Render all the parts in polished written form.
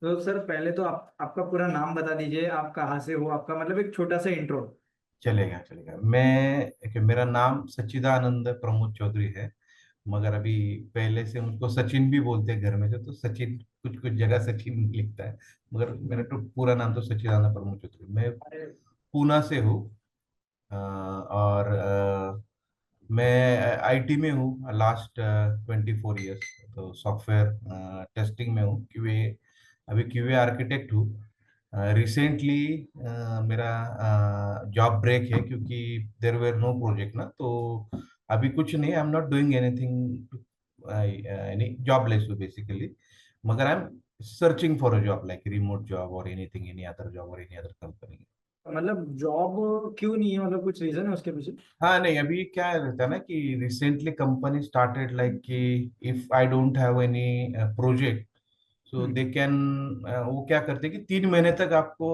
तो सर पहले तो आप आपका पूरा नाम बता दीजिए, आप कहाँ से हो, आपका मतलब एक छोटा सा इंट्रो। चलेगा चलेगा। मेरा नाम सच्चिदानंद प्रमोद चौधरी है। मगर अभी पहले से मुझको सचिन भी बोलते हैं घर में से, तो सचिन कुछ कुछ जगह सचिन लिखता है। मगर मेरा तो पूरा नाम तो सच्चिदानंद प्रमोद चौधरी। मैं अरे। पूना से हूँ। और मैं आईटी में हूँ लास्ट 24 ईयर्स। तो सॉफ्टवेयर टेस्टिंग में हूँ, क्यूए। अभी क्यूए आर्किटेक्ट हूँ। रिसेंटली मेरा जॉब ब्रेक है क्योंकि देर वेर नो प्रोजेक्ट ना। तो अभी कुछ नहीं, I am not doing anything, any jobless हूँ बेसिकली। मगर I am searching for a job like remote job और एनीथिंग, एनी अदर जॉब और एनी अदर कंपनी। मतलब जॉब क्यों नहीं है, मतलब कुछ रीजन है उसके पीछे? हाँ नहीं, अभी क्या रहता है ना कि रिसेंटली कंपनी स्टार्टेड लाइक कि if I don't have any project, so hmm. They can, वो क्या करते हैं कि 3 महीने तक आपको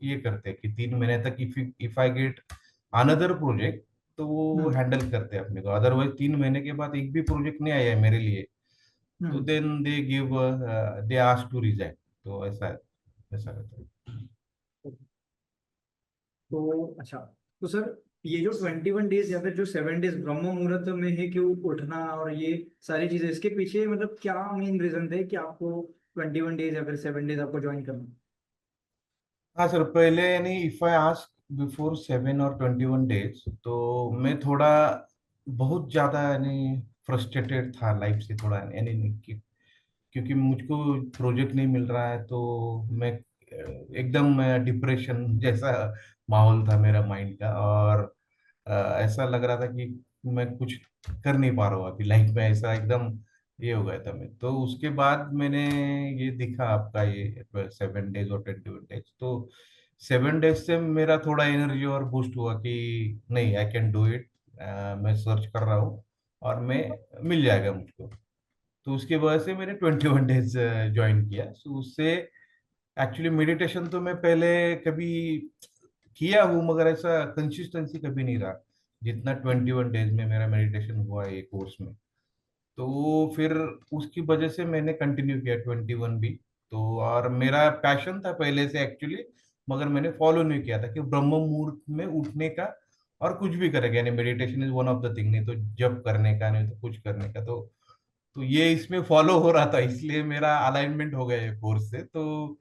ये करते हैं कि 3 महीने तक if I get another project, तो वो हम्म। हैंडल करते हैं अपने को। अदरवाइज 3 महीने के बाद एक भी प्रोजेक्ट नहीं आया है मेरे लिए, तो hmm. Then they ask to resign. तो ऐसा रहता है। तो अच्छा, तो सर ये जो 21 डेज या फिर जो 7 डेज ब्रह्म मुहूर्त में है कि उठना और ये सारी चीजें, इसके पीछे मतलब क्या मेन रीजन थे कि आपको 21 डेज या फिर 7 डेज आपको ज्वाइन करना? हाँ सर, पहले यानी इफ आई आस्क बिफोर 7 और 21 डेज, तो मैं थोड़ा बहुत ज्यादा यानी फ्रस्ट्रेटेड था लाइफ से थोड़ा, यानी क्योंकि मुझको प्रोजेक्ट नहीं मिल रहा है। तो मैं एकदम डिप्रेशन जैसा माहौल था मेरा माइंड का। और ऐसा लग रहा था कि मैं कुछ कर नहीं पा रहा हूँ अभी लाइफ में, ऐसा एकदम ये हो गया था मैं। तो उसके बाद मैंने ये दिखा आपका ये 7 डेज और 21 डेज। तो 7 डेज से मेरा थोड़ा एनर्जी और बूस्ट हुआ कि नहीं, आई कैन डू इट। मैं सर्च कर रहा हूँ और मैं मिल जाएगा मुझको। तो उसकी वजह से मैंने 21 डेज ज्वाइन किया। सो उससे एक्चुअली मेडिटेशन तो मैं पहले कभी किया हूँ, मगर ऐसा कंसिस्टेंसी कभी नहीं रहा जितना 21 डेज में मेरा मेडिटेशन हुआ है ये कोर्स में। तो वो फिर उसकी वजह से मैंने कंटिन्यू किया 21 भी। तो और मेरा पैशन था पहले से एक्चुअली, मगर मैंने फॉलो नहीं किया था कि ब्रह्म मुहूर्त में उठने का और कुछ भी करेगा, यानी meditation is one of the thing, नहीं तो जब करने का, नहीं तो कुछ करने का। तो ये इसमें फॉलो हो रहा था, इसलिए मेरा अलाइनमेंट हो गया ये कोर्स से। तो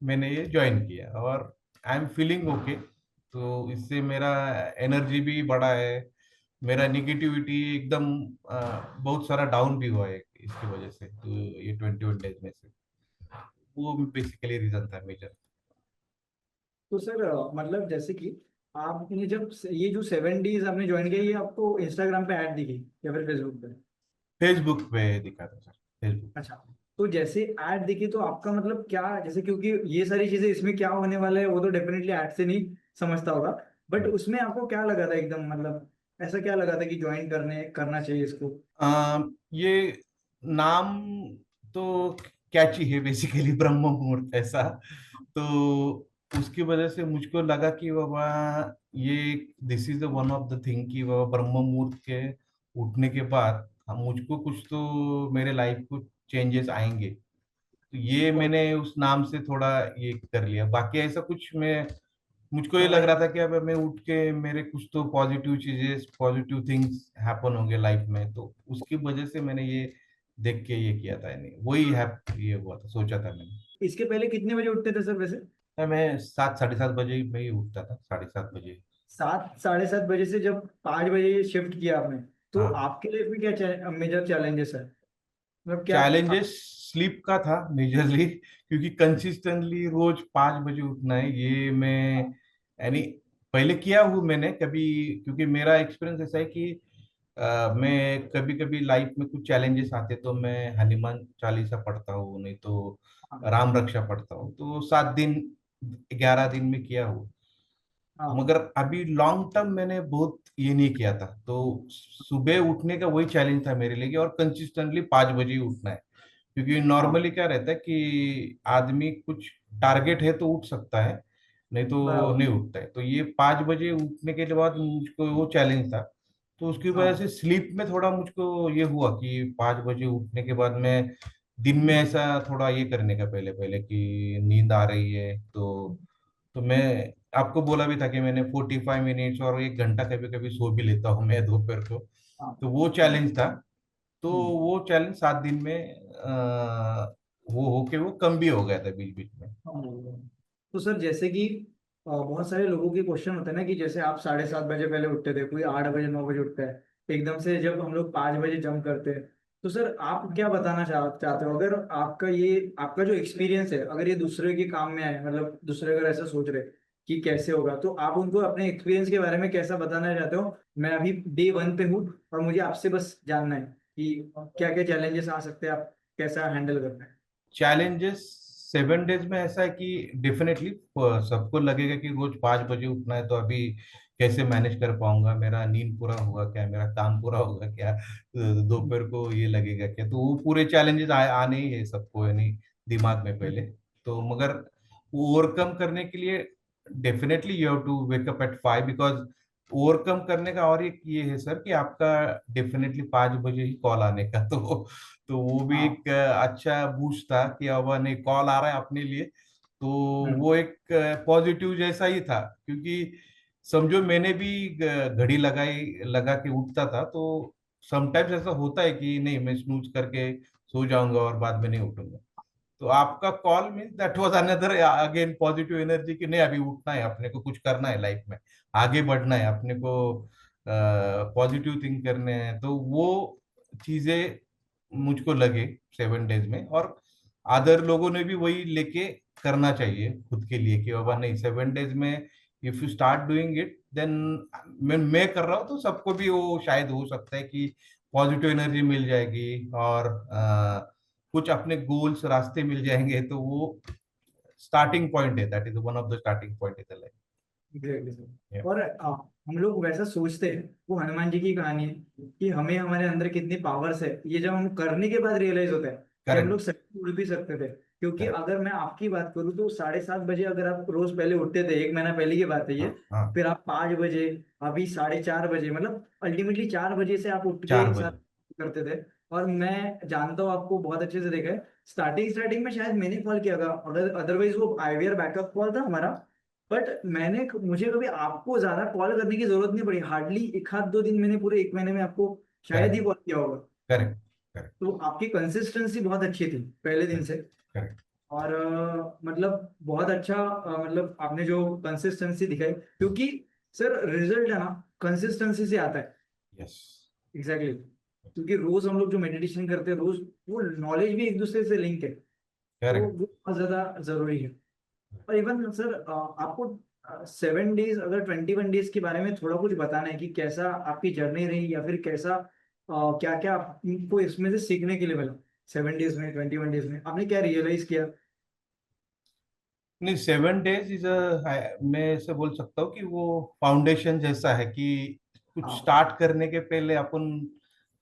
मैंने ये ज्वाइन किया और आई एम फीलिंग ओके। तो इससे मेरा एनर्जी भी बढ़ा है, मेरा निगेटिविटी एकदम बहुत सारा डाउन भी हुआ है इसकी वजह से। तो ये 21 डेज में से वो बेसिकली रीजन था मेजर। तो सर मतलब जैसे कि आपने जब ये जो 7 डेज आपने ज्वाइन किया, ये आपको इंस्टाग्राम पे ऐड दिखी या फिर फेसबुक पे? फेसबुक पे दिखा था सर, फेसबुक। अच्छा। तो जैसे ऐड दिखी तो आपका मतलब क्या, जैसे क्योंकि ये सारी चीजें इसमें क्या होने वाला है वो तो डेफिनेटली ऐड से नहीं समझता होगा, बट उसमें आपको क्या लगा था एकदम, मतलब ऐसा क्या लगा था कि ज्वाइन करने करना चाहिए इसको? ये नाम तो कैची है बेसिकली, ब्रह्म मुहूर्त ऐसा। तो उसकी वजह से मुझको लगा कि बाबा ये this is the one of the thing कि बाबा ब्रह्म मुहूर्त के उठने के बाद मुझको कुछ तो मेरे लाइफ को चेंजेस आएंगे। तो ये मैंने उस नाम से थोड़ा ये कर लिया। बाकी ऐसा कुछ मैं, मुझको ये लग भाई। रहा था कि अब मैं उठ के मेरे कुछ तो पॉजिटिव चीजें, पॉजिटिव थिंग्स हैपन होंगे लाइफ में। तो उसकी वजह से मैंने ये देख के ये किया था, नहीं वही है, ये हुआ था, सोचा था मैंने। इसके पहले कितने बजे उठते थे सर वैसे? मैं 7 साढ़े 7 बजे में ही उठता था, 7:30 बजे। 7 साढ़े 7 बजे से जब 5 बजे शिफ्ट किया आपने, तो हाँ, आपके लाइफ में क्या मेजर चैलेंजेस है, मतलब क्या था? चैलेंजेस स्लीप का था मेजरली, क्योंकि कंसिस्टेंटली रोज 5 बजे उठना है ये मैं यानी पहले किया हूँ मैंने कभी। क्योंकि मेरा एक्सपीरियंस ऐसा है कि मैं कभी कभी लाइफ में कुछ चैलेंजेस आते तो मैं हनुमान चालीसा पढ़ता हूँ, नहीं तो हाँ। राम रक्षा पढ़ता हूँ। तो 7 दिन 11 दिन में किया हूँ। हाँ। मगर अभी लॉन्ग टर्म मैंने बहुत ये नहीं किया था। तो सुबह उठने का वही चैलेंज था मेरे लिए और कंसिस्टेंटली 5 बजे ही उठना है। क्योंकि हाँ। नॉर्मली क्या रहता है कि आदमी कुछ टारगेट है तो उठ सकता है, नहीं तो बराबर। नहीं उठता है। तो ये 5 बजे उठने के बाद मुझको वो चैलेंज था। तो उसकी वजह हाँ। से स्लीप में थोड़ा मुझको ये हुआ कि 5 बजे उठने के बाद मैं दिन में ऐसा थोड़ा ये करने का पहले पहले कि नींद आ रही है तो मैं आपको बोला भी था कि मैंने 45 मिनट्स और 1 घंटा कभी कभी सो भी लेता हूँ मैं दोपहर को। हाँ। तो वो चैलेंज था। तो हम्म। वो चैलेंज 7 दिन में वो होके वो कम भी हो गया था बीच बीच में। हाँ। तो सर जैसे कि बहुत सारे लोगों के क्वेश्चन होते हैं ना कि जैसे आप 7:30 बजे पहले उठते थे, कोई 8 बजे 9 बजे उठता है, एकदम से जब हम लोग 5 बजे जंप करते हैं, तो सर आप क्या बताना चाहते हो, अगर आपका जो एक्सपीरियंस है, अगर ये दूसरे के काम में आए, मतलब दूसरे अगर ऐसा सोच रहे कि कैसे होगा, तो आप उनको अपने एक्सपीरियंस के बारे में कैसा बताना चाहते हो? मैं अभी डे 1 पे हूँ और मुझे आपसे बस जानना है कि क्या क्या चैलेंजेस आ सकते हैं, आप कैसा हैंडल करते हैं। चैलेंजेस 7 डेज में ऐसा है कि डेफिनेटली सबको लगेगा कि रोज 5 बजे उठना है, तो अभी कैसे मैनेज कर पाऊंगा, मेरा नींद पूरा होगा क्या, मेरा काम पूरा होगा क्या, दोपहर को ये लगेगा क्या। तो वो पूरे चैलेंजेस आने ही है सबको, यानी दिमाग में पहले। तो मगर ओवरकम करने के लिए definitely you have to wake up at 5, because overcome करने का और एक ये है सर कि आपका डेफिनेटली 5 बजे ही कॉल आने का। तो वो भी हाँ। एक अच्छा बूस्ट था कि अब नहीं कॉल आ रहा है अपने लिए। तो हम्म। वो एक पॉजिटिव जैसा ही था, क्योंकि समझो मैंने भी घड़ी लगा के उठता था, तो समटाइम्स ऐसा होता है कि नहीं मैं स्नूज करके सो जाऊंगा और बाद में नहीं उठूंगा। तो आपका call mean that was another again positive energy कि नहीं अभी उठना है, अपने को कुछ करना है लाइफ में, आगे बढ़ना है, अपने को पॉजिटिव थिंक करने हैं। तो वो चीजें मुझको लगे 7 डेज में, और अदर लोगों ने भी वही लेके करना चाहिए खुद के लिए कि बाबा नहीं 7 डेज में if you start doing it then मैं कर रहा हूँ तो सबको भी वो शायद हो सकता है कि पॉजिटिव एनर्जी मिल जाएगी, और कुछ अपने गोल्स रास्ते मिल जाएंगे। तो वो स्टार्टिंग पॉइंट है, that is one of the starting point in the exactly sir. Life. और हम लोग वैसा सोचते हैं, वो हनुमान जी की कहानी है कि हमें हमारे अंदर कितनी पावर्स है, ये जब हम करने के बाद रियलाइज होता है कि हम करेक्ट। लोग सही उड़ भी सकते थे। क्योंकि करेक्ट। अगर मैं आपकी बात करूँ तो 7:30 बजे अगर आप रोज पहले उठते थे, 1 महीना पहले की बात है ये, हाँ हाँ। फिर आप 5 बजे, अभी 4:30 बजे, मतलब अल्टीमेटली 4 बजे से आप उठ के 4 बजे। साथ करते थे। और मैं जानता हूँ, आपको बहुत अच्छे से देखा है, स्टार्टिंग स्टार्टिंग में शायद मैंने कॉल किया था, अगर अदरवाइज वो आईवीआर बैकअप कॉल था हमारा। बट मुझे कभी आपको ज्यादा कॉल करने की जरूरत नहीं पड़ी, हार्डली एक आध दो दिन मैंने पूरे 1 महीने में आपको शायद ही करेक्ट। कॉल किया होगा। करेक्ट। करेक्ट। तो आपकी कंसिस्टेंसी बहुत अच्छी थी पहले दिन करेक्ट। से। करेक्ट। और मतलब बहुत अच्छा, मतलब आपने जो कंसिस्टेंसी दिखाई, क्योंकि सर रिजल्ट है ना कंसिस्टेंसी से आता है। यस। Exactly exactly. क्योंकि रोज हम लोग जो मेडिटेशन करते हैं रोज, वो नॉलेज भी एक दूसरे से लिंक है, तो वो करेक्ट। बहुत ज्यादा जरूरी है। और इवन सर आपको 7 डेज, अगर 21 डेज के बारे में थोड़ा कुछ बताना है कि कैसा आपकी जर्नी रही, या फिर कैसा क्या क्या आपको इसमें से सीखने के लिए मिला, 7 डेज में, 21 डेज में आपने क्या रियलाइज किया? नहीं 7 डेज इज अ, मैं ऐसे बोल सकता हूँ कि वो फाउंडेशन जैसा है कि कुछ हाँ। स्टार्ट करने के पहले अपन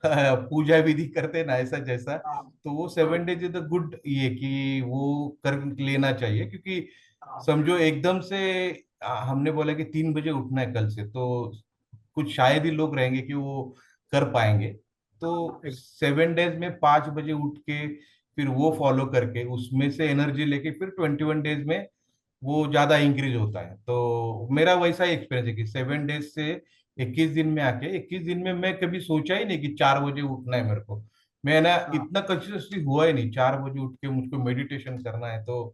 पूजा विधि करते हैं ना, ऐसा जैसा। हाँ। तो वो हाँ। 7 डेज इज द गुड ये कि वो कर लेना चाहिए, क्योंकि हाँ। समझो एकदम से हमने बोला कि 3 बजे उठना है कल से, तो कुछ शायद ही लोग रहेंगे कि वो कर पाएंगे। तो हाँ। 7 डेज में 5 बजे उठ के फिर वो फॉलो करके उसमें से एनर्जी लेके फिर 21 डेज में वो ज्यादा इंक्रीज होता है। तो मेरा वैसा ही एक्सपीरियंस है कि 7 डेज से 21 दिन में आके 21 दिन में मैं कभी सोचा ही नहीं कि 4 बजे उठना है मेरे को। मैं ना हाँ। इतना कंसिस्टेंटली हुआ ही नहीं 4 बजे उठ के मुझको मेडिटेशन करना है, तो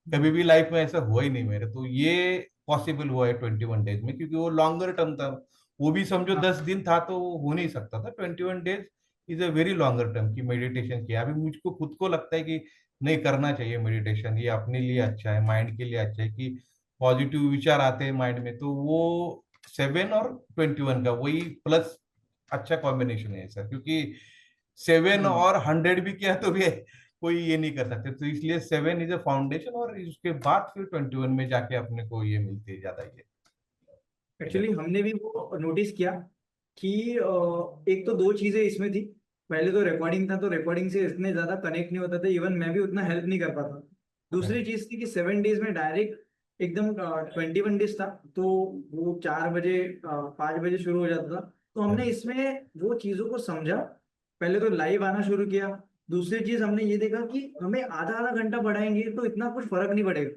कभी हम्म। भी लाइफ में ऐसा हुआ ही नहीं मेरे। तो ये पॉसिबल हुआ है 21 डेज में, क्योंकि वो लॉन्गर टर्म था। वो भी समझो हाँ। 10 दिन था तो वो हो नहीं सकता था। 21 days is a very longer term की मेडिटेशन किया। अभी मुझको खुद को लगता है कि नहीं करना चाहिए मेडिटेशन, ये अपने लिए अच्छा है, माइंड के लिए अच्छा है कि पॉजिटिव विचार आते हैं माइंड में। तो वो 7 और 21 का वही प्लस अच्छा कॉम्बिनेशन है सर, क्योंकि 7 हम्म। और 100 भी किया तो भी कोई ये नहीं कर सकते। तो इसलिए 7 इज अ फाउंडेशन, और उसके बाद फिर 21 में जाके अपने को ये मिलती है ज्यादा ये एक्चुअली एनर्जी। हमने भी वो नोटिस किया कि एक तो दो चीजें इसमें थी। पहले तो रिकॉर्डिंग था, तो रिकॉर्डिंग से इतने ज्यादा कनेक्ट नहीं होता था, इवन मैं भी उतना हेल्प नहीं कर पाता। दूसरी करेक्ट। चीज थी कि 7 डेज में डायरेक्ट एकदम 21 डेज था, तो वो 4 बजे 5 बजे शुरू हो जाता था। तो हमने इसमें वो चीजों को समझा, पहले तो लाइव आना शुरू किया, दूसरी चीज हमने ये देखा कि हमें आधा आधा घंटा बढ़ाएंगे तो इतना कुछ फर्क नहीं पड़ेगा,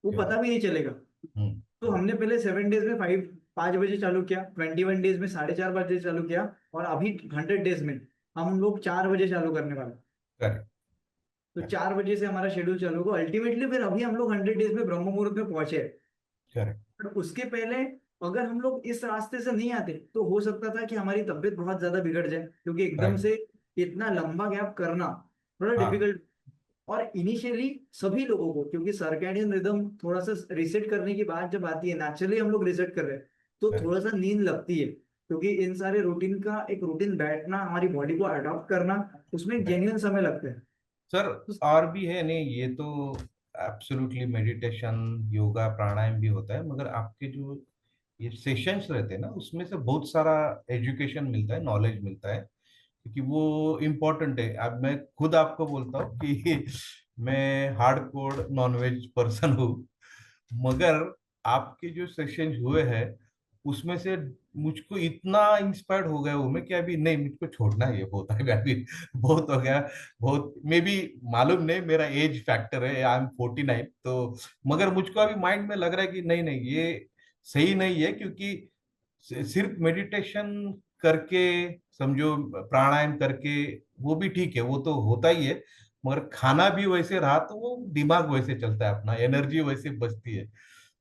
वो Yeah. पता भी नहीं चलेगा। हम्म। तो हमने पहले 7 डेज में 5 बजे चालू किया, 21 डेज में 4:30 बजे चालू किया, और अभी 100 डेज में हम लोग 4 बजे चालू करने वाले हैं। करेक्ट। तो करेक्ट। 4 बजे से हमारा शेड्यूल चालू होगा अल्टीमेटली, फिर अभी हम लोग 100 डेज में ब्रह्म मुहूर्त में पहुंचे हैं। करेक्ट। पर उसके पहले अगर हम लोग इस रास्ते से नहीं आते तो हो सकता था कि हमारी तबीयत बहुत ज्यादा बिगड़ जाए, क्योंकि एकदम राइट। से इतना लंबा गैप करना थोड़ा हाँ। डिफिकल्ट। और इनिशियली सभी लोगों को, क्योंकि सर्कैडियन रिदम थोड़ा सा रिसेट करने की बात जब आती है, नेचुरली हम लोग रिसेट कर रहे हैं, तो करेक्ट। थोड़ा सा नींद लगती है, क्योंकि इन सारे रूटीन का एक रूटीन बैठना, हमारी बॉडी को अडॉप्ट करना, उसमें जेन्युइन समय लगता है। सर तो और भी है नहीं, ये तो एब्सोल्युटली मेडिटेशन योगा प्राणायाम भी होता है, मगर आपके जो ये सेशंस रहते हैं ना, उसमें से बहुत सारा एजुकेशन मिलता है, नॉलेज मिलता है, क्योंकि वो इम्पोर्टेंट है। अब मैं खुद आपको बोलता हूँ कि मैं हार्ड कोर नॉनवेज पर्सन हूँ, मगर आपके जो सेशन हुए हैं उसमें से मुझको इतना इंस्पायर्ड हो गया हूँ मैं कि अभी नहीं, मुझको छोड़ना ही है, बहुत है अभी, बहुत हो गया। बहुत मे बी, मालूम नहीं, मेरा एज फैक्टर है, आई एम 49, तो मगर मुझको अभी माइंड में लग रहा है कि नहीं नहीं, ये सही नहीं है, क्योंकि सिर्फ मेडिटेशन करके, समझो प्राणायाम करके, वो भी ठीक है, वो तो होता ही है, मगर खाना भी वैसे रहा तो वो दिमाग वैसे चलता है, अपना एनर्जी वैसे बचती है,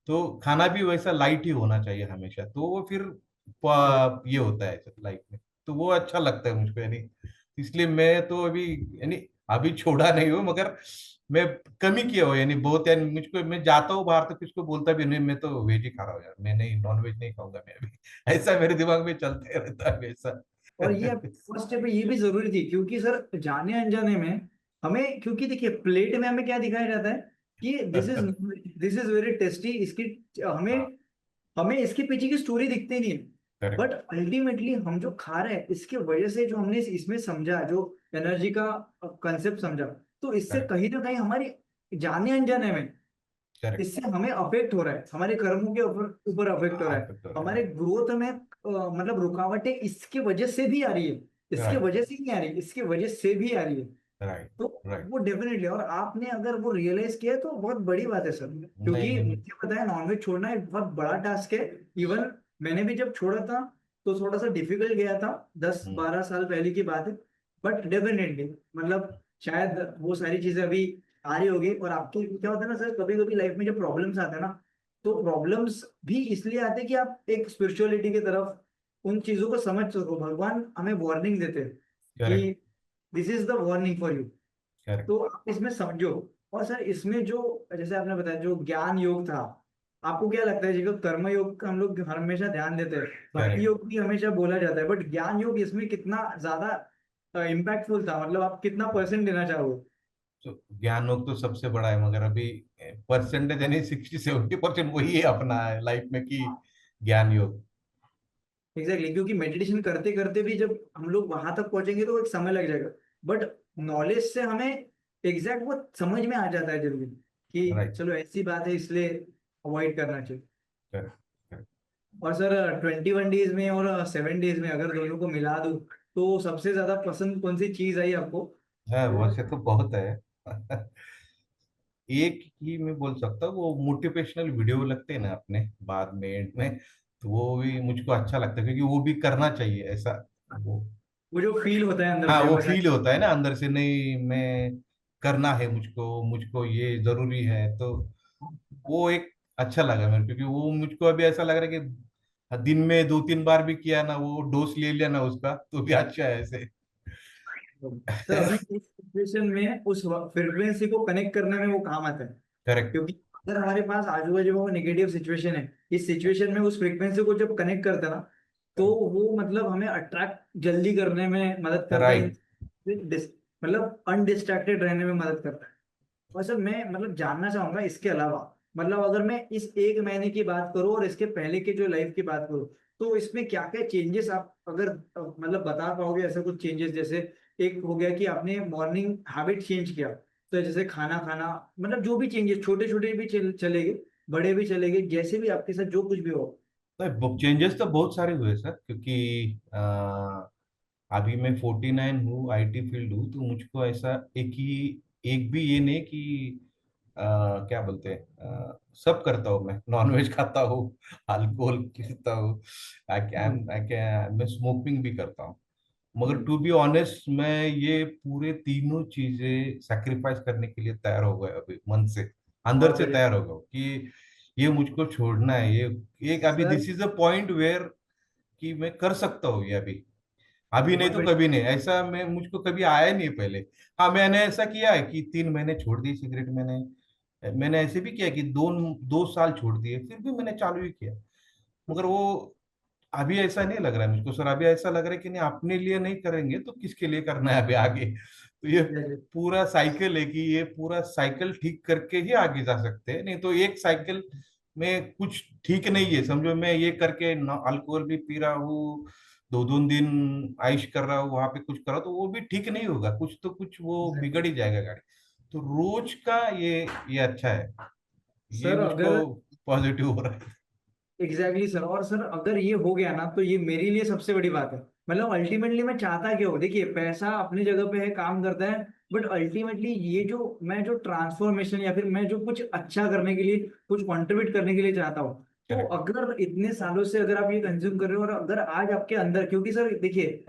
तो खाना भी वैसा लाइट ही होना चाहिए हमेशा, तो वो फिर ये होता है लाइफ में, तो वो अच्छा लगता है मुझको, यानी इसलिए मैं तो अभी, यानी अभी छोड़ा नहीं हूँ, मगर मैं कमी किया हो, यानी बहुत, यानी मुझको, मैं जाता हूँ बाहर तो किसको बोलता भी नहीं, मैं तो वेज ही खा रहा हूँ यार, मैं नहीं, नॉन वेज नहीं खाऊंगा मैं अभी, ऐसा मेरे दिमाग में चलते रहता है वैसा। और ये फर्स्ट स्टेप ये भी जरूरी थी, क्योंकि सर जाने अनजाने में हमें, क्योंकि देखिए प्लेट में हमें क्या दिखाया जाता है कि दिस इज वेरी टेस्टी, इसकी हाँ। हमें हमें इसके पीछे की स्टोरी दिखती नहीं है। But correct. अल्टीमेटली हम जो खा रहे हैं इसके वजह से, जो हमने इसमें समझा, जो एनर्जी का कंसेप्ट समझा, तो इससे करेक्ट। कहीं ना कहीं हमारी जाने अनजाने में करेक्ट। इससे हमें अफेक्ट हो रहा है, हमारे कर्मों के ऊपर ऊपर अफेक्ट हो रहा है, हमारे राइट। ग्रोथ में मतलब रुकावटें इसके वजह से भी आ रही है, इसके राइट। वजह से नहीं आ रही, इसके वजह से भी आ रही है। राइट। तो राइट। वो डेफिनेटली, और आपने अगर वो रियलाइज किया तो बहुत बड़ी बात है सर, नहीं क्योंकि नहीं। मुझे पता है नॉनवेज छोड़ना एक बहुत बड़ा टास्क है। इवन मैंने भी जब छोड़ा था तो थोड़ा सा डिफिकल्ट गया था, दस हम्म। बारह साल पहले की बात है। बट डेफिनेटली मतलब शायद वो सारी चीजें अभी आ रही होगी। और आपके क्या होता है ना सर, कभी कभी लाइफ में जब प्रॉब्लम्स आते हैं ना, तो प्रॉब्लम्स भी इसलिए आते हैं कि आप एक स्पिरिचुअलिटी की तरफ उन चीजों को समझ सको। भगवान हमें वार्निंग देते हैं करेक्ट। कि this is the warning for you, correct. तो आप इसमें समझो। और सर इसमें जो, जैसे आपने बताया जो ज्ञान योग था, आपको क्या लगता है जी, जो कर्म योग का हम लोग हमेशा ध्यान देते हैं, भक्ति करेक्ट। योग भी हमेशा बोला जाता है, बट ज्ञान योग इसमें कितना ज्यादा इम्पैक्टफुल था, मतलब आप कितना परसेंट देना चाहोगे? तो ज्ञान योग तो सबसे बड़ा है, मगर अभी परसेंटेज यानी 60-70% वही है अपना लाइफ में कि ज्ञान योग। एग्जैक्टली, क्योंकि मेडिटेशन करते करते भी जब हम लोग वहां तक पहुंचेंगे तो एक समय लग जाएगा, बट नॉलेज से हमें एग्जैक्ट वो समझ में आ जाता है जरूरी, कि राइट। चलो ऐसी बात है इसलिए अवॉइड करना चाहिए। करेक्ट। करेक्ट। और सर 21 डेज में और 7 डेज में अगर दोनों को मिला दूं तो सबसे ज्यादा पसंद कौन सी चीज आई आपको? हाँ, वैसे तो बहुत है। एक ही मैं बोल सकता हूँ, वो मोटिवेशनल वीडियो लगते हैं ना अपने बाद में एंड में, तो वो भी मुझको अच्छा लगता है, क्योंकि वो भी करना चाहिए ऐसा, वो, वो जो फील होता है अंदर हाँ, से वो वो फील शायद। होता है ना अंदर से, नहीं मैं करना है, मुझको मुझको ये जरूरी है, तो वो एक अच्छा लगा मेरे को, क्योंकि वो मुझको अभी ऐसा लग रहा है कि दिन में 2-3 बार भी किया ना, वो डोज ले लिया ना उसका, तो भी अच्छा है ऐसे। सर अभी इस सिचुएशन में उस फ्रिक्वेंसी को कनेक्ट करने में वो काम आता है, करेक्ट। क्योंकि अगर हमारे पास आजू बाजू में नेगेटिव सिचुएशन है, इस सिचुएशन में उस फ्रीक्वेंसी को जब कनेक्ट करते हैं ना, तो वो मतलब हमें अट्रैक्ट जल्दी करने में मदद करता है, राइट। मतलब अनडिस्ट्रैक्टेड रहने में मदद करता है। और सर मैं मतलब जानना चाहूंगा इसके अलावा, मतलब अगर मैं इस एक महीने की बात करूं और इसके पहले के जो लाइफ की बात करूं, तो इसमें क्या क्या चेंजेस आप अगर मतलब बता पाओगे, ऐसा कुछ चेंजेस जैसे एक हो गया कि आपने मॉर्निंग हैबिट चेंज किया, तो जैसे खाना खाना, मतलब जो भी चेंजेस छोटे छोटे भी चलेंगे, बड़े भी चलेंगे, जैसे भी आपके साथ जो कुछ भी हो। तो चेंजेस तो बहुत सारे हुए सर, क्योंकि अभी मैं 49 हूँ, आईटी फील्ड हूँ, तो मुझको ऐसा एक भी ये नहीं कि क्या बोलते हैं, सब करता हूँ मैं। नॉनवेज खाता हूँ, अल्कोहल पीता हूँ, मैं स्मोकिंग भी करता हूँ। मगर टू बी ऑनेस्ट, मैं ये पूरे तीनों चीजें सैक्रिफाइस करने के लिए तैयार हो गए अभी, मन से, अंदर बहुत से बढ़िया तैयार हो गया कि ये मुझको छोड़ना है। ये एक अभी sir. This is a point where कि मैं कर सकता हूँ ये अभी। अभी नहीं बहुत तो बढ़िया। कभी नहीं, ऐसा मैं मुझको कभी आया नहीं पहले। हाँ, मैंने ऐसा किया है कि 3 महीने छोड़ दी सिगरेट मैंने। मैंने ऐसे भी किया कि 2 2 साल छोड़ दिए, फिर भी मैंने चालू ही किया। मगर वो अभी ऐसा नहीं लग रहा है मुझको सर। अभी ऐसा लग रहा है कि नहीं, अपने लिए नहीं करेंगे तो किसके लिए करना है अभी आगे। तो ये पूरा साइकिल है कि ये पूरा साइकिल ठीक करके ही आगे जा सकते हैं, नहीं तो एक साइकिल में कुछ ठीक नहीं है। समझो मैं ये करके अल्कोहल भी पी रहा हूँ, 2 2 दिन आइश कर रहा हूँ, वहां पे कुछ कर रहा हूँ, तो वो भी ठीक नहीं होगा, कुछ तो कुछ वो बिगड़ ही जाएगा गाड़ी। तो रोज का ये अच्छा है, ये सर मुझको अगर पॉजिटिव हो रहा है। एग्जैक्टली सर, और सर अगर ये हो गया ना तो ये मेरे लिए सबसे बड़ी बात है। मतलब अल्टीमेटली मैं चाहता क्या हूँ, देखिए पैसा अपनी जगह पे है, काम करता है, बट अल्टीमेटली ये जो मैं जो ट्रांसफॉर्मेशन या फिर मैं जो कुछ अच्छा करने के लिए, कुछ कंट्रीब्यूट करने के लिए चाहता हूँ, तो करेक्ट। अगर इतने सालों से अगर आप ये कंज्यूम कर रहे हो और अगर आज आपके अंदर, क्योंकि सर देखिए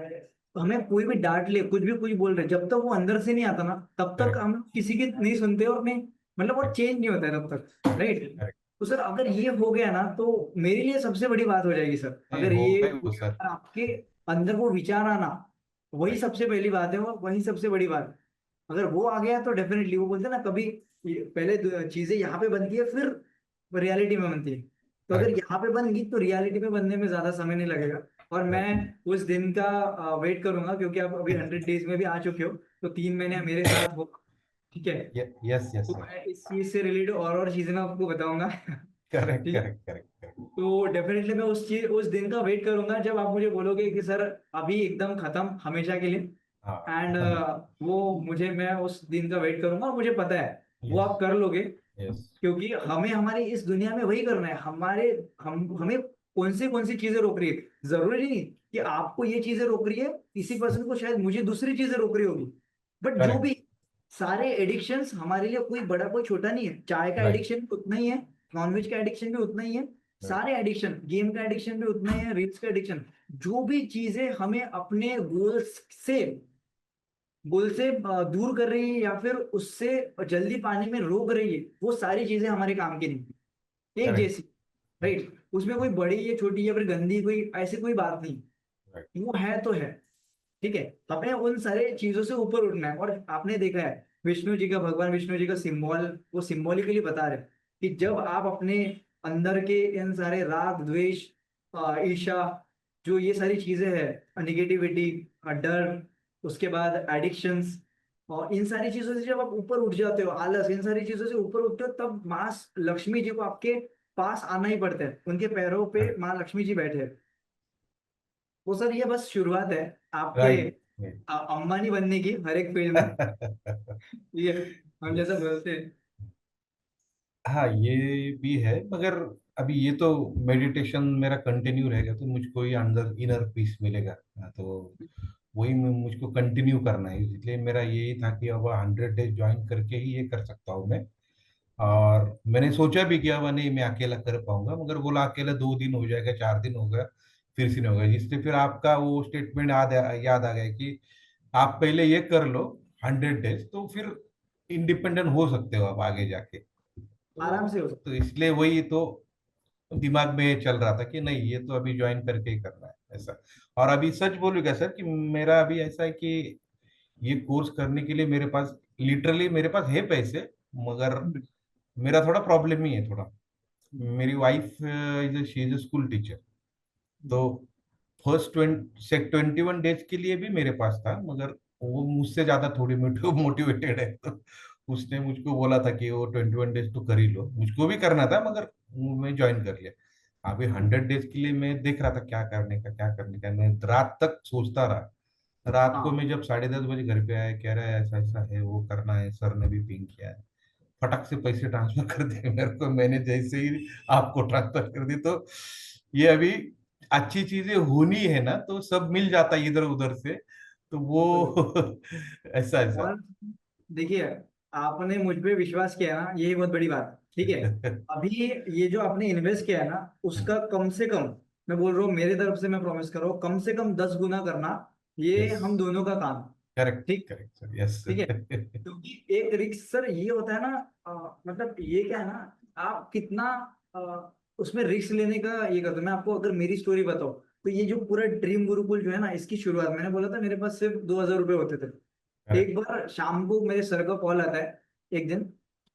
हमें कोई भी डांट ले, कुछ भी कुछ बोल रहे, जब तक वो अंदर से नहीं आता ना तब तक करेक्ट। हम किसी की नहीं सुनते और नहीं, मतलब वो करेक्ट। चेंज नहीं होता है तब तक, राइट। करेक्ट। तो सर अगर ये हो गया ना तो मेरे लिए सबसे बड़ी बात हो जाएगी सर, नहीं, अगर हो ये गए हो वो गया सर। और आपके अंदर वो विचार आना, वही सबसे पहली बात है और वही सबसे बड़ी बात है। अगर वो आ गया तो डेफिनेटली, वो बोलते हैं ना कभी पहले चीजें यहाँ पे बनती है फिर रियलिटी में बनती है, तो अगर करेक्ट। यहाँ पे बन गई तो रियलिटी में बनने में ज्यादा समय नहीं लगेगा। और मैं करेक्ट। उस दिन का वेट करूंगा, क्योंकि आप अभी 100 डेज में भी आ चुके हो, तो 3 महीने मेरे साथ हो, ठीक है। यस, यस तो सर। मैं इस चीज से रिलेटेड और चीजें मैं आपको बताऊंगा। करेक्ट, ठीक है। Correct, correct. तो डेफिनेटली मैं उस दिन का वेट करूंगा जब आप मुझे बोलोगे कि सर अभी एकदम खत्म हमेशा के लिए। हाँ। एंड वो मुझे, मैं उस दिन का वेट करूंगा और मुझे पता है वो यस। आप कर लोगे, यस। क्योंकि हमें हमारी इस दुनिया में वही करना है। हमारे हमें कौन सी चीजें रोक रही है, जरूरी नहीं कि आपको ये चीजें रोक रही है, किसी पर्सन को शायद मुझे दूसरी चीजें रोक रही होगी, बट जो करेक्ट। भी सारे एडिक्शंस हमारे लिए कोई बड़ा कोई छोटा नहीं है। चाय का राइट। एडिक्शन भी उतना ही है, नॉनवेज का एडिक्शन भी उतना ही है, राइट। सारे एडिक्शन, गेम का एडिक्शन भी उतना ही है, रील्स का एडिक्शन, जो भी चीजें हमें अपने गोल से दूर कर रही है या फिर उससे जल्दी पाने में रोक रही है, वो सारी चीजें हमारे काम की नहीं, एक करेक्ट। जैसी, राइट। उसमें कोई बड़ी या छोटी या फिर गंदी कोई ऐसी कोई बात नहीं, राइट। वो है तो है, ठीक है। हमें उन सारे चीजों से ऊपर उठना है। और आपने देखा है विष्णु जी का, भगवान विष्णु जी का सिंबल, वो सिंबॉलिकली बता रहे हैं कि जब आप अपने अंदर के इन सारे राग द्वेष, ईर्ष्या, जो ये सारी चीजें हैं, निगेटिविटी, डर, उसके बाद एडिक्शंस, और इन सारी चीजों से जब आप ऊपर उठ जाते हो, आलस, इन सारी चीजों से ऊपर उठते हो, तब माँ लक्ष्मी जी को आपके पास आना ही पड़ता है, उनके पैरों पे करेक्ट। माँ लक्ष्मी जी बैठे हैं। वो सर ये बस शुरुआत है आपके राइट। अंबानी बनने की हर एक फील्ड में, ये हम यस। जैसा बोलते हैं। हाँ, ये भी है, मगर अभी ये तो मेडिटेशन मेरा कंटिन्यू रहेगा तो मुझको ये अंदर इनर पीस मिलेगा। हाँ, तो वही मुझको कंटिन्यू करना है, इसलिए मेरा यही था कि अब 100 डेज ज्वाइन करके ही ये कर सकता हूँ मैं। और मैंने सोचा भी कि अब नहीं, मैं अकेला कर पाऊंगा, मगर बोला अकेला 2 दिन हो जाएगा, 4 दिन होगा, फिर से नहीं होगा। इसलिए फिर आपका वो स्टेटमेंट याद आ गया कि आप पहले ये कर लो 100 डेज, तो फिर इंडिपेंडेंट हो सकते हो आप आगे जाके। आराम से हो तो सकता इसलिए वही तो दिमाग में चल रहा था कि नहीं, ये तो अभी ज्वाइन करके ही करना है ऐसा। और अभी सच बोलूंगा सर कि मेरा अभी ऐसा है कि ये कोर्स करने के लिए मेरे पास, लिटरली मेरे पास है पैसे, मगर है। मेरा थोड़ा प्रॉब्लम ही है थोड़ा। मेरी wife is she is school teacher, तो फर्स्ट 21 डेज के लिए भी मेरे पास था, मगर वो मुझसे ज्यादा थोड़ी मोटिवेटेड है, तो उसने मुझको बोला था कि वो 21 डेज तो कर ही लो। मुझको भी करना था, मगर वो मैं ज्वाइन कर लिया। अभी 100 डेज के लिए मैं देख रहा था क्या करने का, क्या करने का, मैं रात तक सोचता रहा। रात को हाँ मैं जब 10:30 बजे घर पे आया, कह रहा है ऐसा ऐसा है, वो करना है, सर ने भी पिंग किया है, फटक से पैसे ट्रांसफर कर दिए मेरे को, मैंने जैसे ही आपको ट्रांसफर कर दी, तो ये अभी अच्छी चीजें होनी है ना, तो सब मिल जाता है इधर उधर से, तो वो बिल्कुल। ऐसा ऐसा। और देखिए, आपने मुझ पे विश्वास किया ना, यही बहुत बड़ी बात है, ठीक है। अभी ये जो आपने इन्वेस्ट किया है ना, उसका कम से कम, मैं बोल रहा हूँ मेरे तरफ से, मैं प्रॉमिस कर रहा हूँ, कम से कम 10 गुना करना, ये यस, हम दोनों का काम है। करेक्ट ठीक। Correct sir, yes. ठीक है। क्योंकि एक रिस्क सर ये होता है ना, मतलब ये क्या है ना, आप कितना उसमें रिस्क लेने का ये करते हो। मैं आपको अगर मेरी स्टोरी बताऊं, तो ये जो पूरा ड्रीम गुरुकुल जो है ना, इसकी शुरुआत मैंने बोला था, मेरे पास सिर्फ 2,000 रुपये होते थे। एक करेक्ट। बार शाम को मेरे सर का कॉल आता है एक दिन,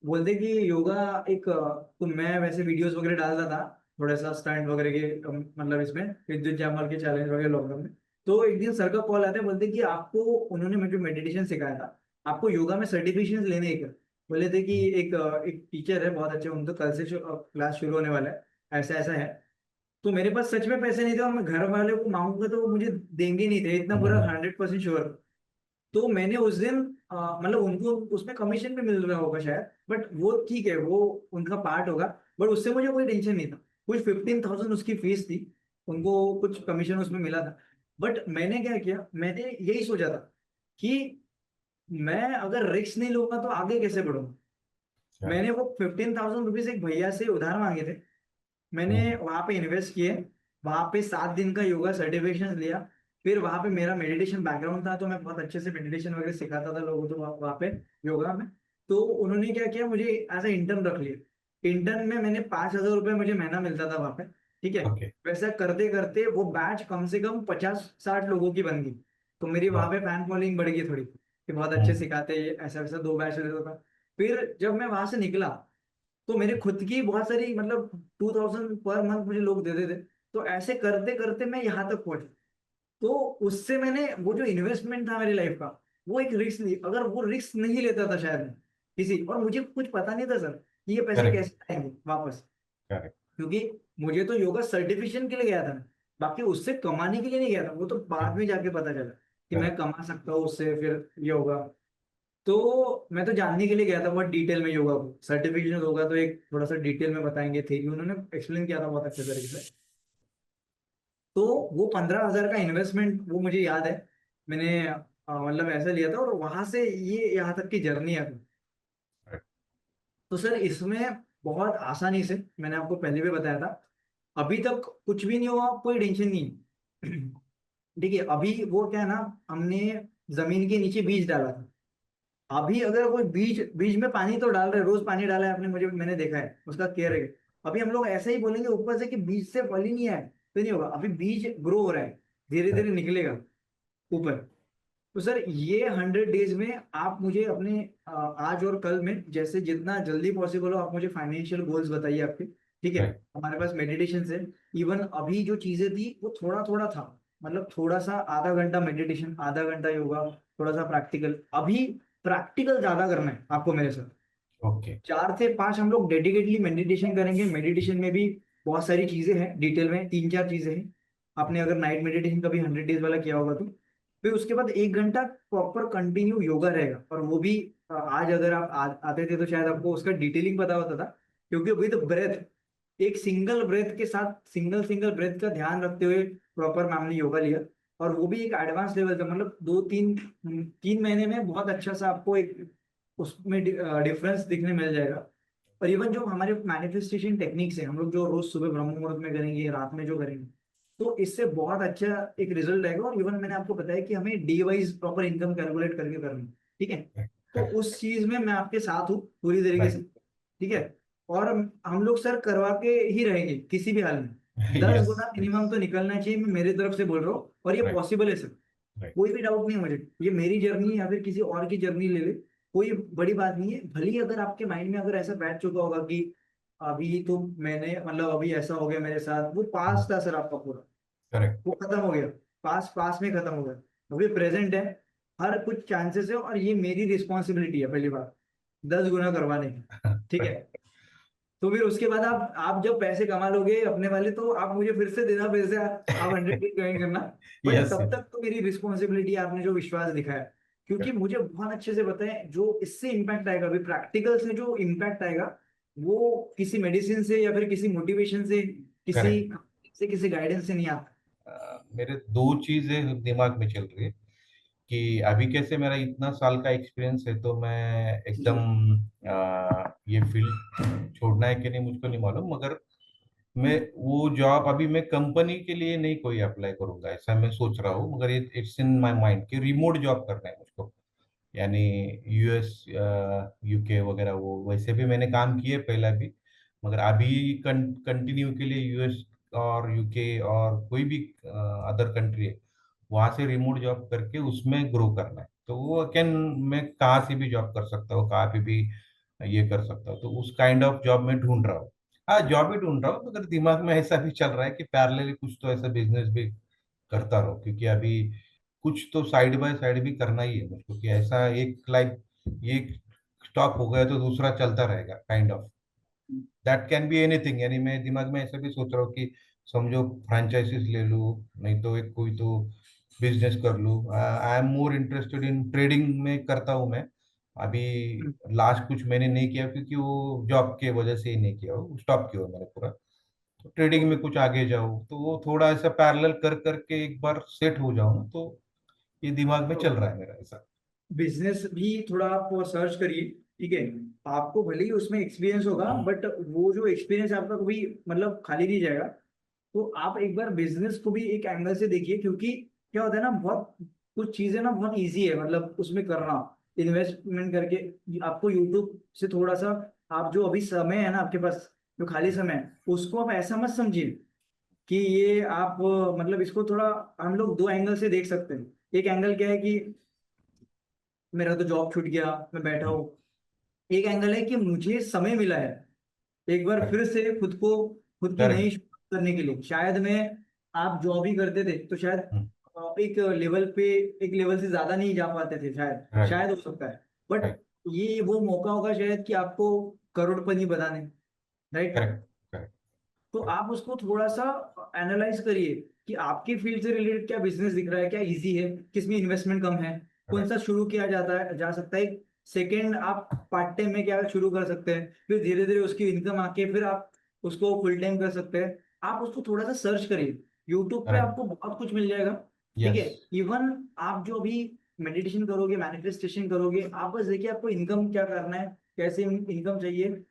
बोलते कि योगा एक तो मैं वैसे वीडियोस वगैरह डालता था, थोड़ा सा स्टंट वगैरह के मतलब इसमें विद्युत जामल के चैलेंज वगैरह लॉकडाउन में। तो एक दिन सर का कॉल आता है, बोलते कि आपको, उन्होंने मुझे मेडिटेशन सिखाया था, आपको योगा में सर्टिफिकेशन लेने एक बोले थे कि एक टीचर है बहुत अच्छे, उनका कल से क्लास शुरू होने वाला है, ऐसा ऐसा है। तो मेरे पास सच में पैसे नहीं थे, और मैं घर वाले को मांगूंगा तो वो मुझे देंगे नहीं थे, इतना पूरा 100% श्योर। तो मैंने उस दिन मतलब उनको उसमें कमीशन भी मिल रहा होगा शायद, बट वो ठीक है, वो उनका पार्ट होगा। बट उससे मुझे कोई टेंशन नहीं था। कुछ 15,000 उसकी फीस थी, उनको कुछ कमीशन उसमें मिला था। बट मैंने क्या किया, मैंने यही सोचा था कि मैं अगर रिस्क नहीं लूंगा तो आगे कैसे बढ़ूंगा। मैंने वो 15,000 रुपीज एक भैया से उधार मांगे थे, मैंने वहां पे इन्वेस्ट किए, वहां पे 7 दिन का योगा सर्टिफिकेशन लिया। फिर वहां पे मेरा मेडिटेशन बैकग्राउंड था, तो मैं बहुत अच्छे से मेडिटेशन वगैरह सिखाता था लोगों को वहाँ पे योगा में। तो उन्होंने क्या किया, मुझे एज ए इंटर्न रख लिया। इंटर्न में मैंने 5,000 रुपये मुझे महीना मिलता था वहाँ पे। ठीक है। ओके। वैसा करते करते वो बैच कम से कम 50-60 लोगों की बन गई। तो मेरी वहां पे फैन फॉलोइंग बढ़ गई थोड़ी, कि बहुत अच्छे सिखाते हैं, ऐसा वैसा 2 बैच लेता था। फिर जब मैं वहां से निकला, तो मेरे खुद की बहुत सारी मतलब 2,000 पर मंथ मुझे लोग देते थे। तो ऐसे करते करते मैं यहाँ तक पहुंचा। तो उससे मैंने वो जो इन्वेस्टमेंट था मेरी लाइफ का, वो एक रिस्क ली। अगर वो रिस्क नहीं लेता था शायद मैं किसी, और मुझे कुछ पता नहीं था सर कि ये पैसे करेक्ट कैसे आएंगे वापस। करेक्ट। क्योंकि मुझे तो योगा सर्टिफिकेशन के लिए गया था, बाकी उससे कमाने के लिए नहीं गया था। वो तो बाद में जाके पता चला कि मैं करेक्ट कमा सकता हूँ उससे, फिर ये होगा। तो मैं तो जानने के लिए गया था बहुत डिटेल में योगा को, सर्टिफिकेशन होगा तो एक थोड़ा सा डिटेल में बताएंगे थे, उन्होंने एक्सप्लेन किया था बहुत अच्छे तरीके से। तो वो 15,000 का इन्वेस्टमेंट वो मुझे याद है, मैंने मतलब ऐसा लिया था, और वहां से ये यहाँ तक की जर्नी है। तो सर इसमें बहुत आसानी से, मैंने आपको पहले भी बताया था, अभी तक कुछ भी नहीं हुआ, कोई टेंशन नहीं है। देखिए अभी वो क्या है ना, हमने जमीन के नीचे बीज डाला था। अभी अगर कोई बीज बीज में पानी तो डाल रहे हैं, रोज पानी डाला है आपने, मुझे मैंने देखा है उसका केयर है। अभी हम लोग ऐसे ही बोलेंगे ऊपर से कि बीज से फल ही नहीं आए तो नहीं होगा। अभी बीज ग्रो हो रहा है, धीरे धीरे निकलेगा ऊपर। तो सर ये 100 डेज में आप मुझे अपने आज और कल में, जैसे जितना जल्दी पॉसिबल हो, आप मुझे फाइनेंशियल गोल्स बताइए आपके। ठीक है। करेक्ट हमारे पास मेडिटेशन है। इवन अभी जो चीजें थी वो थोड़ा थोड़ा था, मतलब थोड़ा सा आधा घंटा मेडिटेशन, आधा घंटा योगा, थोड़ा सा प्रैक्टिकल। अभी प्रैक्टिकल ज्यादा करना है आपको मेरे साथ। ओके। 4 से 5 हम लोग डेडिकेटली मेडिटेशन करेंगे। मेडिटेशन में भी बहुत सारी चीजें हैं, डिटेल में 3-4 चीजें हैं। आपने अगर नाइट मेडिटेशन कभी 100 डेज वाला किया होगा तो। फिर उसके बाद 1 घंटा प्रॉपर कंटिन्यू योगा रहेगा, और वो भी आज अगर आप आते थे तो शायद आपको उसका डिटेलिंग पता होता था। क्योंकि विद ब्रेथ, एक सिंगल ब्रेथ के साथ, सिंगल सिंगल ब्रेथ का ध्यान रखते हुए प्रॉपर मैम ने योगा लिया। और वो भी एक एडवांस लेवल का, मतलब 2-3 3 महीने में बहुत अच्छा सा आपको एक उसमें डिफरेंस दिखने मिल जाएगा। और इवन जो हमारे मैनिफेस्टेशन टेक्निक्स है, हम लोग जो रोज सुबह ब्रह्म मुहूर्त में करेंगे, रात में जो करेंगे, तो इससे बहुत अच्छा एक रिजल्ट आएगा। और इवन मैंने आपको बताया कि हमें day wise proper income calculate करके करनी है। ठीक है। तो करेक्ट उस चीज में मैं आपके साथ हूँ पूरी तरीके से। राइट। ठीक है। और हम लोग सर करवा के ही रहेंगे किसी भी हाल में। दस यस। गुना मिनिमम तो निकलना चाहिए, मैं मेरी तरफ से बोल रहा हूँ, और ये राइट पॉसिबल है सर। राइट। कोई भी डाउट नहीं है मुझे, ये मेरी जर्नी है या फिर किसी और की जर्नी ले ले, कोई बड़ी बात नहीं है। भले ही अगर आपके माइंड में अगर ऐसा बैठ चुका होगा कि अभी तो मैंने मतलब अभी ऐसा हो गया मेरे साथ, वो पास था सर आपका पूरा, करेक्ट। वो खत्म हो गया, पास पास में खत्म हो गया। अभी प्रेजेंट है, हर कुछ चांसेस है, और ये मेरी रिस्पॉन्सिबिलिटी है पहली बार 10 गुना करवाने की। ठीक है। तो फिर उसके बाद आप जब पैसे कमा लोगे अपने वाले, तो आप मुझे फिर से देना पैसे, आप 100 ज्वाइन करना। बट यस तब तक तो मेरी रिस्पॉन्सिबिलिटी, आपने जो विश्वास दिखाया, क्योंकि मुझे बहुत अच्छे से पता है जो इससे इम्पैक्ट आएगा, अभी प्रैक्टिकल से जो इम्पैक्ट आएगा, वो किसी मेडिसिन से या फिर किसी मोटिवेशन से, किसी करेक्ट से किसी गाइडेंस से नहीं आता? मेरे दो चीजें दिमाग में चल रही है कि अभी कैसे मेरा इतना साल का एक्सपीरियंस है, तो मैं एकदम जी। ये फील्ड छोड़ना है कि नहीं मुझको नहीं मालूम, मगर मैं वो जॉब अभी मैं कंपनी के लिए नहीं कोई अप्लाई करूंगा, ऐसा मैं सोच रहा हूँ। मगर ये इट्स इन माय माइंड कि रिमोट जॉब करना है मुझको, यानी यूएस यूके वगैरह, वो वैसे भी मैंने काम किए पहले भी, मगर अभी कंटिन्यू के लिए यूएस और यूके और कोई भी अदर कंट्री है, वहां से रिमोट जॉब करके उसमें ग्रो करना है। तो वो अगेन मैं कहाँ से भी जॉब कर सकता हूँ, कहाँ पे भी ये कर सकता हूँ, तो उस काइंड ऑफ जॉब में ढूंढ रहा हूँ। हाँ, जॉब ही ढूंढ रहा हूँ, मगर दिमाग में ऐसा भी चल रहा है कि पैरेलली कुछ तो ऐसा बिजनेस भी करता रहो, क्योंकि अभी कुछ तो साइड बाय साइड भी करना ही है मुझको, कि ऐसा एक लाइक ये स्टॉप हो गया तो दूसरा चलता रहेगा, kind of that can be anything. यानी मैं दिमाग में ऐसा भी सोच रहा हूँ कि समझो फ्रेंचाइजीज ले लूँ, नहीं तो एक कोई तो बिजनेस कर लूँ। I am more interested in trading में करता हूँ मैं अभी। लास्ट कुछ मैंने नहीं किया क्योंकि वो जॉब के वजह से ही नहीं किया, वो स्टॉप किया मैंने पूरा। तो ट्रेडिंग में कुछ आगे जाऊँ, तो वो थोड़ा ऐसा पैरेलल कर करके एक बार सेट हो जाऊँ ना, तो ये दिमाग में तो चल रहा है मेरा ऐसा। बिजनेस भी थोड़ा आप सर्च करिए, ठीक है। आपको भले ही उसमें एक्सपीरियंस होगा, बट वो जो एक्सपीरियंस आपका कभी मतलब खाली नहीं जाएगा। तो आप एक बार बिजनेस को भी एक एंगल से देखिए, क्योंकि क्या होता है ना, बहुत कुछ चीजें ना बहुत इजी है मतलब उसमें करना, इन्वेस्टमेंट करके। आपको यूट्यूब से थोड़ा सा, आप जो अभी समय है ना आपके पास, जो खाली समय है, उसको आप ऐसा मत समझिए कि ये आप मतलब इसको थोड़ा, हम लोग दो एंगल से देख सकते हैं। एक एंगल क्या है कि मेरा तो जॉब छूट गया, मैं बैठा हूँ। एक एंगल है कि मुझे समय मिला है एक बार करेक्ट। फिर से खुद की नई करेक्ट। शुरुआत करने के लिए। शायद मैं, आप जॉब ही करते थे तो शायद एक लेवल पे, एक लेवल से ज्यादा नहीं जा पाते थे शायद, राइट। शायद हो सकता है। But right. ये वो मौका होगा शायद कि आपको करोड़पति बनाने, राइट। करेक्ट। करेक्ट। तो आप उसको थोड़ा सा एनालाइज करिए कि आपके फील्ड से रिलेटेड क्या बिजनेस दिख रहा है, क्या इजी है, किसमें इन्वेस्टमेंट कम है, कौन सा राइट। शुरू किया जाता है जा सकता है। सेकंड, आप पार्ट टाइम में क्या शुरू कर सकते हैं, फिर धीरे धीरे उसकी इनकम आके फिर आप उसको फुल टाइम कर सकते हैं। आप उसको थोड़ा सा सर्च करिए, यूट्यूब पे करेक्ट। आपको बहुत कुछ मिल जाएगा, ठीक यस। है। इवन आप जो अभी मेडिटेशन करोगे, मैनिफेस्टेशन करोगे, आप बस देखिए आपको इनकम क्या करना है, कैसे इनकम चाहिए।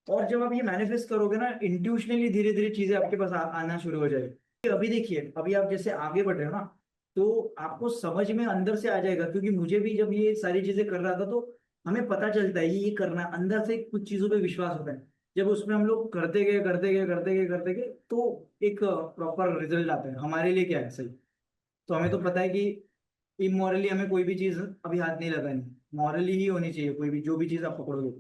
और जब आप ये मैनिफेस्ट करोगे ना, इंट्यूशनली धीरे धीरे चीजें आपके पास आना शुरू हो जाएगी। अभी देखिए, अभी आप जैसे आगे बढ़ रहे हो ना, तो आपको समझ में अंदर से आ जाएगा। क्योंकि मुझे भी जब ये सारी चीजें कर रहा था, तो हमें पता चलता है ये करना, अंदर से कुछ चीजों पे विश्वास होता है। जब उसमें हम लोग करते गए करते गए करते गए करते गए, तो एक प्रॉपर रिजल्ट आता है हमारे लिए। क्या है सही, तो हमें तो पता है कि इमोरली हमें कोई भी चीज अभी हाथ नहीं लगानी, मॉरली ही होनी चाहिए कोई भी जो भी चीज आप पकड़ोगे।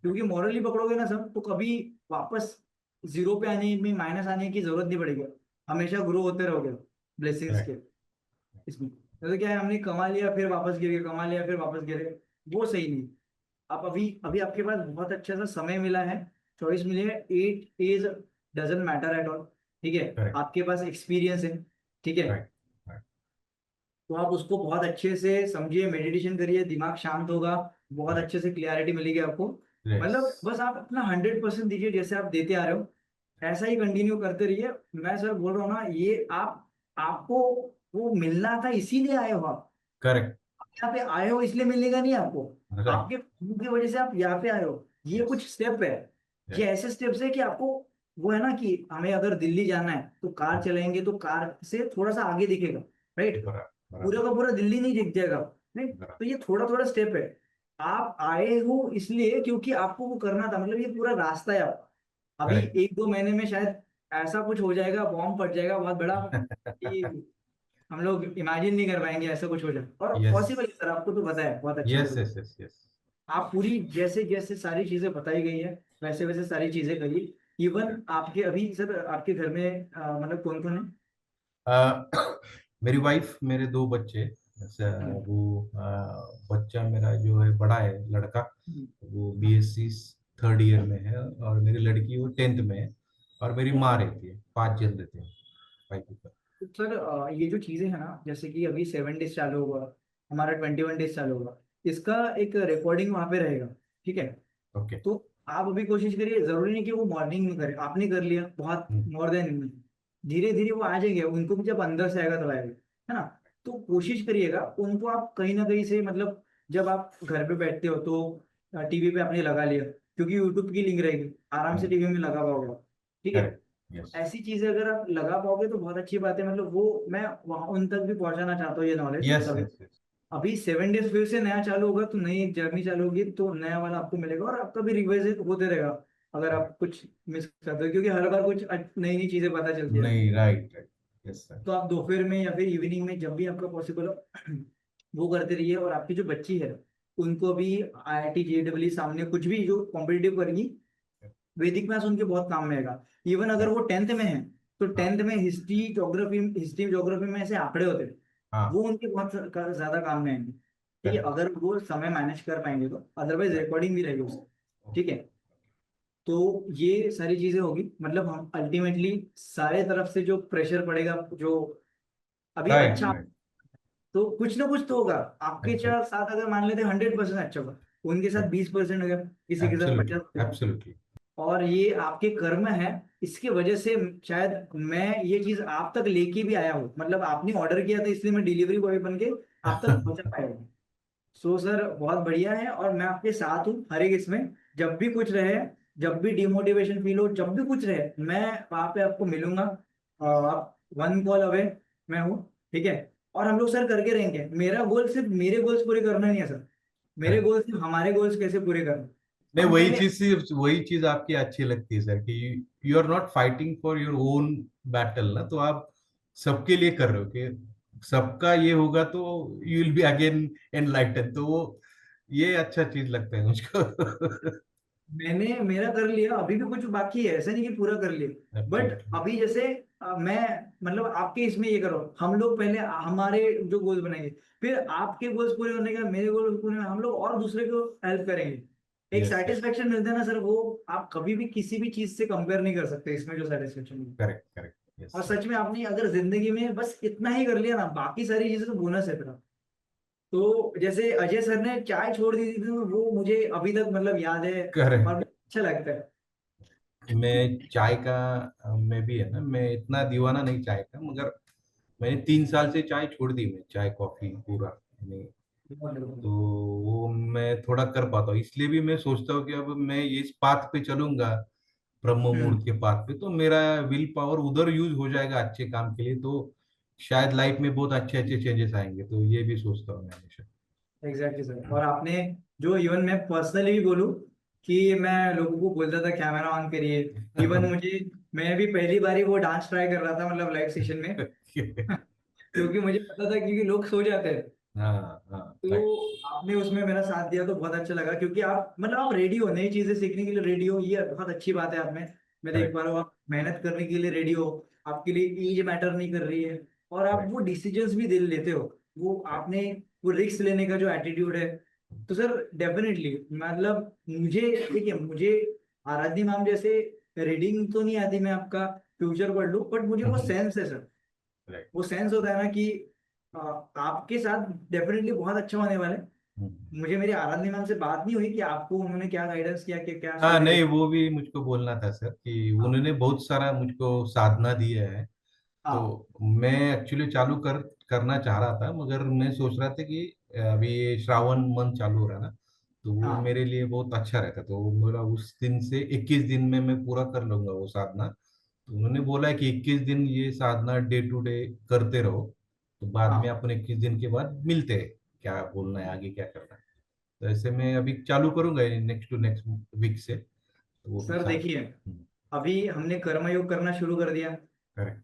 क्योंकि मॉरली पकड़ोगे ना सब, तो कभी वापस जीरो पे आने में, माइनस आने की जरूरत नहीं पड़ेगी। हमेशा ग्रो होते रहोगे ब्लेसिंग्स के करेक्ट। इसमें। जैसे क्या है, हमने कमा लिया फिर वापस गिर गए, कमा लिया फिर वापस गिरे, वो सही नहीं। आप अभी अभी आपके पास बहुत अच्छा सा समय मिला है, चॉइस मिली है। At age doesn't matter at all, ठीक है। करेक्ट। आपके पास एक्सपीरियंस है, ठीक है। राइट। राइट। तो आप उसको बहुत अच्छे से समझिए, मेडिटेशन करिए, दिमाग शांत होगा, बहुत राइट। अच्छे से क्लियरिटी मिलेगी आपको। यस। मतलब बस आप अपना 100% दीजिए, जैसे आप देते आ रहे हो ऐसा ही कंटिन्यू करते रहिए। मैं सर बोल रहा हूँ ना, ये आप, आपको वो मिलना था इसीलिए आए हो आप। करेक्ट। यहाँ पे आए हो इसलिए मिलेगा नहीं आपको, राइट। आपके खून की वजह से आप यहाँ पे आए हो। ये यस। कुछ स्टेप है, ये यस। ऐसे स्टेप्स है कि आपको, वो है ना कि हमें अगर दिल्ली जाना है तो कार चलाएंगे, तो कार से थोड़ा सा आगे दिखेगा, राइट। बराबर। पूरा बराबर। का पूरा दिल्ली नहीं दिख जाएगा, नहीं। बराबर। तो ये थोड़ा थोड़ा स्टेप है। आप आए हो इसलिए क्योंकि आपको वो करना था, मतलब ये पूरा रास्ता है आपका। अभी करेक्ट। 1-2 महीने में शायद ऐसा कुछ हो जाएगा, बॉम्ब फट जाएगा बहुत बड़ा, कि हम लोग इमेजिन नहीं कर पाएंगे ऐसा कुछ हो जाए। और यस। पॉसिबल है सर, आपको तो पता है बहुत अच्छे यस। से। यस। यस। यस। आप पूरी जैसे जैसे सारी चीजें बताई गई है, वैसे वैसे सारी चीजें करिए। इवन आपके अभी सर, आपके घर में मतलब कौन कौन है? मेरी वाइफ, मेरे दो बच्चे। अच्छा, हम्म, वो बच्चा मेरा जो है बड़ा है लड़का, हम्म, वो हाँ। बीएससी थर्ड ईयर में है, और मेरी लड़की वो 10th में है। और मेरी माँ रहती है, 5 जन रहते हैं, 5 people। तो सर ये जो चीजें हैं ना, जैसे कि अभी 7 डेज चालू होगा, हमारा 21 डेज चालू होगा, इसका एक रिकॉर्डिंग वहां पे रहेगा, ठीक है। ओके। तो आप अभी कोशिश करिए, जरूरी नहीं कि वो मॉर्निंग में करें, आपने कर लिया बहुत, मोर देन। धीरे धीरे वो आ जाएंगे, उनको भी जब अंदर से आएगा तब आएगा, है ना। तो कोशिश करिएगा उनको आप कहीं ना कहीं से, मतलब जब आप घर पे बैठते हो तो टीवी पे आपने लगा लिया, क्योंकि यूट्यूब की लिंक रहेगी, आराम से टीवी में लगा पाओगे आप, ठीक है। करेक्ट। यस। ऐसी चीजें अगर आप लगा पाओगे तो बहुत अच्छी बात है, मतलब वो मैं वहां उन तक भी पहुंचाना चाहता हूँ ये नॉलेज यस। सभी। यस। यस। अभी 7 डेज फिर से नया चालू होगा तो नई एक जर्नी चालू होगी, तो नया वाला आपको मिलेगा और आपका भी रिवाइज होते रहेगा अगर आप कुछ मिस करते हो, क्योंकि हर बार कुछ नई नई चीजें पता चलती है। नहीं, राइट राइट। Yes sir. तो आप दोपहर में या फिर इवनिंग में जब भी आपका पॉसिबल हो वो करते रहिए। और आपकी जो बच्ची है उनको भी IIT JEE सामने कुछ भी जो कॉम्पिटिटिव करेंगी, वैदिक मैथ्स उनके बहुत काम में आएगा। इवन अगर वो 10th में है तो हाँ 10th में हिस्ट्री जोग्राफी में ऐसे आंकड़े होते हैं, हाँ। वो उनके बहुत ज्यादा काम में आएंगे, ठीक है, करेक्ट। अगर वो समय मैनेज कर पाएंगे तो। Otherwise right. रिकॉर्डिंग भी रहेगी उसकी, ठीक है। तो ये सारी चीजें होगी, मतलब हम अल्टीमेटली सारे तरफ से जो प्रेशर पड़ेगा, जो अभी राइट अच्छा, राइट। तो कुछ ना कुछ तो होगा। आपके चार एग्जैक्ट। साथ अगर मान लेते 100% अच्छा होगा, उनके साथ 20% होगा, किसी के साथ एब्सोल्युटली 50। एब्सोल्युटली। और ये आपके कर्म है, इसकी वजह से शायद मैं ये चीज आप तक लेके भी आया हूँ, मतलब आपने ऑर्डर किया था इसलिए मैं डिलीवरी बॉय बन के आप तक पहुंचा पाया हूँ। सो सर बहुत बढ़िया है, और मैं आपके साथ हूँ हर एक इसमें। जब भी कुछ रहे, जब भी डिमोटिवेशन फील हो, जब भी कुछ रहे, मैं वहां पे आपको मिलूंगा। आप 1 कॉल अवे मैं हूँ, ठीक है। और हम लोग सर करके रहेंगे, मेरा गोल सिर्फ मेरे गोल्स पूरे करना नहीं है सर, मेरे करेक्ट। गोल सिर्फ हमारे गोल्स कैसे पूरे करना। नहीं, हम पहले, वही चीज आपकी अच्छी लगती है सर, कि you are not fighting for your own battle ना, तो आप सबके लिए कर रहे हो कि सबका ये होगा तो you will be again enlighten, तो वो ये अच्छा चीज लगता है मुझको। मैंने मेरा कर लिया, अभी भी कुछ बाकी है, ऐसा नहीं कि पूरा कर लिया। But absolutely. अभी जैसे मैं, मतलब आपके इसमें ये करो, हम लोग पहले हमारे जो गोल्स बनाएंगे, फिर आपके गोल्स पूरे होने का, मेरे गोल्स पूरे होने का, हम लोग और दूसरे को हेल्प करेंगे। एक यस यस। सेटिस्फेक्शन मिलता है ना सर, वो आप कभी भी किसी भी चीज से कंपेयर नहीं कर सकते इसमें जो सेटिस्फेक्शन मिलता है। Correct correct. यस और सर। सच में आपने अगर जिंदगी में बस इतना ही कर लिया ना, बाकी सारी चीजें तो बोनस है फिर। तो जैसे अजय सर ने चाय छोड़ दी थी तो वो मुझे अभी तक मतलब याद है, और करेक्ट। अच्छा लगता है। मैं चाय का, मैं भी है ना, मैं इतना दीवाना नहीं चाय का, मगर मैंने 3 साल से चाय छोड़ दी, मैं चाय कॉफी पूरा नहीं। तो वो मैं थोड़ा कर पाता हूँ, इसलिए भी मैं सोचता हूँ कि अब मैं इस पाथ पे चलूंगा, ब्रह्म हम्म। मुहूर्त के पाथ पे, तो मेरा विल पावर उधर यूज हो जाएगा अच्छे काम के लिए, तो शायद लाइफ में बहुत अच्छे अच्छे चेंजेस आएंगे, तो ये भी सोचता हूँ मैं हमेशा। Exactly sir. और आपने जो, इवन मैं पर्सनली भी बोलूँ कि मैं लोगों को बोलता था कैमरा ऑन करिए, इवन मुझे, मैं भी पहली बार ही वो डांस ट्राई कर रहा था मतलब लाइव सेशन में क्योंकि मुझे पता था, क्योंकि लोग सो जाते हैं। हाँ हाँ। राइट। तो आपने उसमें मेरा साथ दिया तो बहुत अच्छा लगा, क्योंकि आप मतलब आप रेडी हो नई चीजें सीखने के लिए, रेडी हो, ये बहुत अच्छी बात है आप में। मैं देख करेक्ट। पा रहा हूँ आप मेहनत करने के लिए रेडी हो, आपके लिए एज मैटर नहीं कर रही है, और आप राइट वो डिसीजंस भी दे लेते हो, वो राइट। आपने वो रिस्क लेने का जो एटीट्यूड है। तो सर डेफिनेटली, मतलब मुझे, देखिए मुझे आराध्य मैम जैसे रीडिंग तो नहीं आती, मैं आपका फ्यूचर पढ़ लूँ, बट मुझे वो सेंस है सर, राइट। वो सेंस होता है ना कि आपके साथ डेफिनेटली बहुत अच्छा होने वाला है। मुझे मेरी आराध्य मैम से बात नहीं हुई कि आपको उन्होंने क्या गाइडेंस किया, कि क्या हाँ स्टोरी नहीं, रही। वो भी मुझको बोलना था सर, कि हाँ उन्होंने बहुत सारा मुझको साधना दिया है, तो हाँ मैं एक्चुअली चालू करना चाह रहा था, मगर मैं सोच रहा था कि अभी ये श्रावण मंथ चालू हो रहा है ना, तो वो हाँ मेरे लिए बहुत अच्छा रहता, तो मेरा उस दिन से 21 दिन में मैं पूरा कर लूंगा वो साधना। तो उन्होंने बोला है कि 21 दिन ये साधना डे टू डे करते रहो, तो बाद में हाँ। अपन 21 दिन के बाद मिलते हैं, क्या बोलना है आगे क्या करना है। तो ऐसे मैं अभी चालू करूंगा नेक्स्ट टू नेक्स्ट वीक से, तो वो भी सर साथ। देखिए, अभी हमने कर्म योग करना शुरू कर दिया, करेक्ट।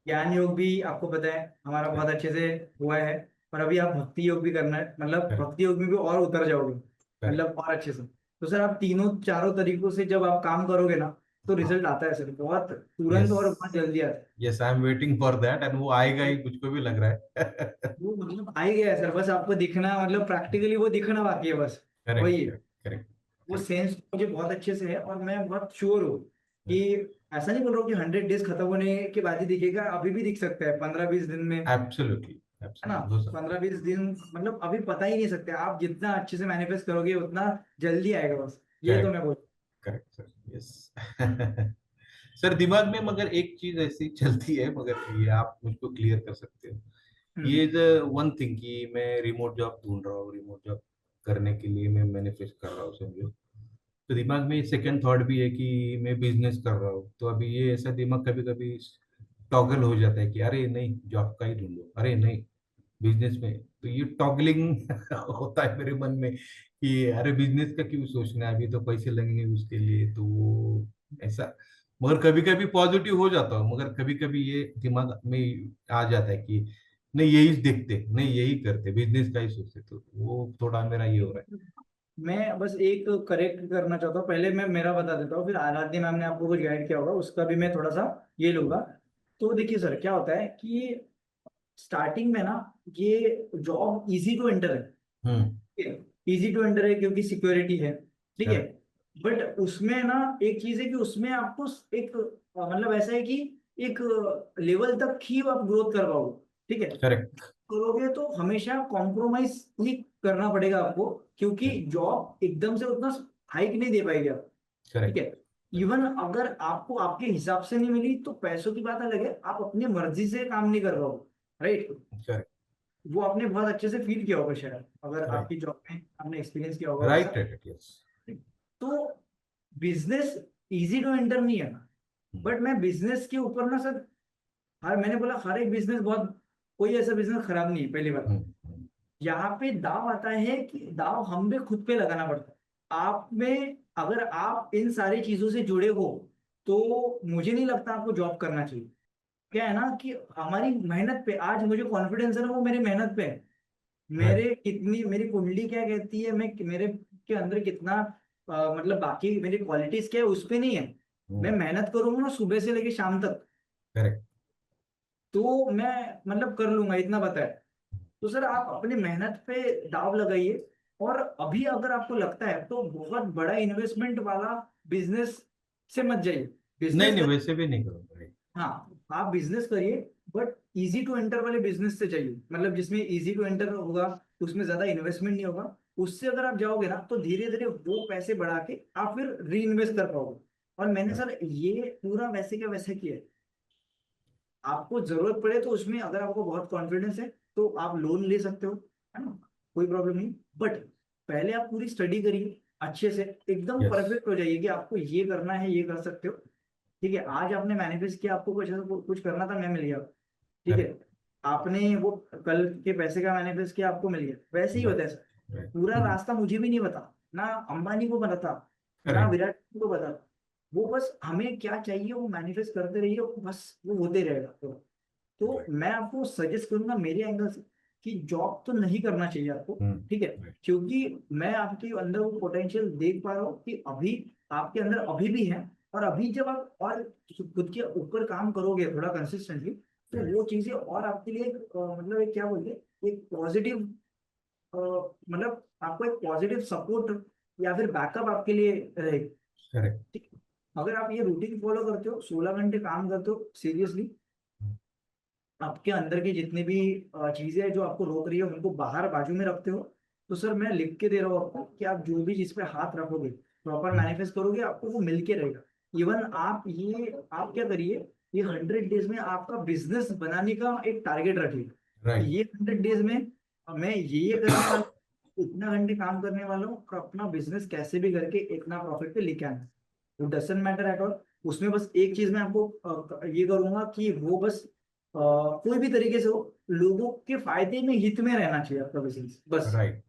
ज्ञान योग भी आपको पता है हमारा बहुत अच्छे से हुआ है, और अभी आप भक्ति योग भी करना है, मतलब करेक्ट भक्ति योग में भी और उतर जाओगे, करेक्ट। मतलब और अच्छे से। तो सर आप तीनों चारों तरीकों से जब आप काम करोगे ना, तो हाँ। रिजल्ट आता है सर, बहुत तुरंत यस और बहुत जल्दी आता yes, I am waiting for that, and वो आएगा है। ही, मुझको भी लग रहा है। वो मतलब आ ही गया है सर, बस आपको दिखना, मतलब प्रैक्टिकली वो दिखना बाकी है बस। करेक्ट वही है। Correct correct. वो सेंस मुझे बहुत अच्छे से है, और मैं बहुत श्योर हूँ कि, ऐसा नहीं बोल रहा हूँ कि 100 डेज खत्म होने के बाद ही दिखेगा, अभी भी दिख सकता है 15-20 दिन में, है एब्सोल्युटली ना। एब्सोल्युटली हो सकता 15-20 दिन, मतलब अभी पता ही नहीं सकते, आप जितना अच्छे से मैनिफेस्ट करोगे उतना जल्दी आएगा, बस है। ये तो करेक्ट मैं बोल। Correct sir. यस। सर दिमाग में मगर एक चीज ऐसी चलती है, मगर ये आप मुझको क्लियर कर सकते हो। हम्म। ये द वन थिंग कि मैं रिमोट जॉब ढूंढ रहा हूँ, रिमोट जॉब करने के लिए मैं मैनिफेस्ट कर रहा हूँ समझो। तो दिमाग में सेकंड थॉट भी है कि मैं बिजनेस कर रहा हूँ, तो अभी ये ऐसा दिमाग कभी कभी टॉगल हो जाता है कि अरे नहीं जॉब का ही ढूंढो, अरे नहीं बिजनेस में। तो ये टॉगलिंग होता है मेरे मन में कि अरे बिजनेस का क्यों सोचना है, अभी तो पैसे लगेंगे उसके लिए, तो वो ऐसा। मगर कभी कभी पॉजिटिव हो जाता हूँ, मगर कभी कभी ये दिमाग में आ जाता है कि नहीं यही देखते, नहीं यही करते, बिजनेस का ही सोचते, तो वो थोड़ा मेरा ये हो रहा मैं बस एक करेक्ट करना चाहता हूँ, पहले मैं मेरा बता देता हूँ, फिर आराध्य मैम ने आपको कुछ गाइड किया होगा उसका भी मैं थोड़ा सा ये लूंगा। तो देखिए सर क्या होता है कि स्टार्टिंग में ना ये जॉब इजी टू एंटर है, है। इजी टू एंटर है क्योंकि सिक्योरिटी है, ठीक है। करेक्ट। बट उसमें ना एक चीज है कि उसमें आपको एक मतलब ऐसा है कि एक लेवल तक ही आप ग्रोथ कर पाओगे, ठीक है। करेक्ट। करोगे तो हमेशा कॉम्प्रोमाइज ही करना पड़ेगा आपको, क्योंकि जॉब एकदम से उतना हाइक नहीं दे पाएगी आप, ठीक करेक्ट। है। इवन अगर आपको आपके हिसाब से नहीं मिली तो पैसों की बात अलग है, आप अपनी मर्जी से काम नहीं कर रहे हो, राइट। करेक्ट। वो आपने बहुत अच्छे से फील किया होगा शायद, अगर राइट। आपकी जॉब में आपने एक्सपीरियंस किया होगा राइट। वैसा। राइट। यस। तो बिजनेस इजी टू एंटर नहीं है, बट मैं बिजनेस के ऊपर ना सर, हर मैंने बोला हर एक बिजनेस बहुत, कोई ऐसा बिजनेस खराब नहीं है पहली बार। यहाँ पे दाव आता है कि दाव हम भी खुद पे लगाना पड़ता है आप में। अगर आप इन सारी चीजों से जुड़े हो तो मुझे नहीं लगता आपको जॉब करना चाहिए। क्या है ना कि हमारी मेहनत पे आज मुझे कॉन्फिडेंस है ना, वो मेरी मेहनत पे है। राइट। मेरे कितनी मेरी कुंडली क्या कहती है, मैं मेरे के अंदर कितना मतलब बाकी मेरी क्वालिटीज क्या है उस पे नहीं है। मैं मेहनत करूंगा ना सुबह से लेके शाम तक, करेक्ट। तो मैं मतलब कर लूंगा, इतना पता है। तो सर आप अपनी मेहनत पे दाव लगाइए, और अभी अगर आपको लगता है तो बहुत बड़ा इन्वेस्टमेंट वाला बिजनेस से मत जाइए। नहीं बिजनेस नहीं, कर, वैसे भी नहीं करूंगा। हाँ आप बिजनेस करिए, बट इजी टू एंटर वाले बिजनेस से चाहिए, मतलब जिसमें इजी टू एंटर होगा, उसमें ज्यादा इन्वेस्टमेंट नहीं होगा। उससे अगर आप जाओगे ना तो धीरे धीरे वो पैसे बढ़ा के आप फिर री इन्वेस्ट कर पाओगे। और मैंने सर ये पूरा वैसे का वैसे किया है। आपको जरूरत पड़े तो उसमें अगर आपको बहुत कॉन्फिडेंस है तो आप लोन ले सकते हो, है ना, कोई प्रॉब्लम नहीं। बट पहले आप पूरी स्टडी करिए अच्छे से, एकदम यस। परफेक्ट हो जाइए कि आपको ये करना है, ये कर सकते हो, ठीक है। आज आपने मैनिफेस्ट किया, आपको कुछ ऐसा कुछ करना था, मैं मिल गया, ठीक है। करेक्ट। आपने वो कल के पैसे का मैनिफेस्ट किया, आपको मिल गया, वैसे ही होता है सर। पूरा राइट। रास्ता मुझे भी नहीं पता, ना अंबानी को पता था, ना करेक्ट। विराट कोहली को पता था। वो बस हमें क्या चाहिए वो मैनिफेस्ट करते रहिए, बस वो होते रहेगा। तो राइट। मैं आपको सजेस्ट करूंगा मेरे एंगल से कि जॉब तो नहीं करना चाहिए आपको, ठीक है। राइट। क्योंकि मैं आपके अंदर वो पोटेंशियल देख पा रहा हूँ कि अभी आपके अंदर अभी भी है। और अभी जब आप और खुद के ऊपर काम करोगे थोड़ा कंसिस्टेंटली, तो वो चीजें और आपके लिए मतलब एक क्या बोलते हैं, एक पॉजिटिव, मतलब आपको एक पॉजिटिव सपोर्ट या फिर बैकअप आपके लिए रहेगी, करेक्ट। ठीक है? अगर आप ये रूटीन फॉलो करते हो, 16 घंटे काम करते हो सीरियसली, आपके अंदर की जितनी भी चीजें हैं जो आपको रोक रही है उनको बाहर बाजू में रखते हो, तो सर मैं लिख के दे रहा हूँ आपको कि आप जो भी जिस पे हाथ रखोगे, प्रॉपर मैनिफेस्ट करोगे, आपको वो मिल के रहेगा। इवन आप क्या करिए, ये 100 डेज में आपका बिजनेस बनाने का एक टारगेट रखिए कि राइट। ये 100 डेज में मैं ये करने वाला हूँ, इतना घंटे काम करने वाला हूँ, और अपना बिजनेस कैसे भी करके इतना प्रॉफिट पे लेके आना। वो डजेंट मैटर एट ऑल। उसमें बस एक चीज मैं आपको ये करूंगा कि वो बस कोई भी तरीके से हो, लोगों के फायदे में हित में रहना चाहिए आपका बिजनेस, बस राइट।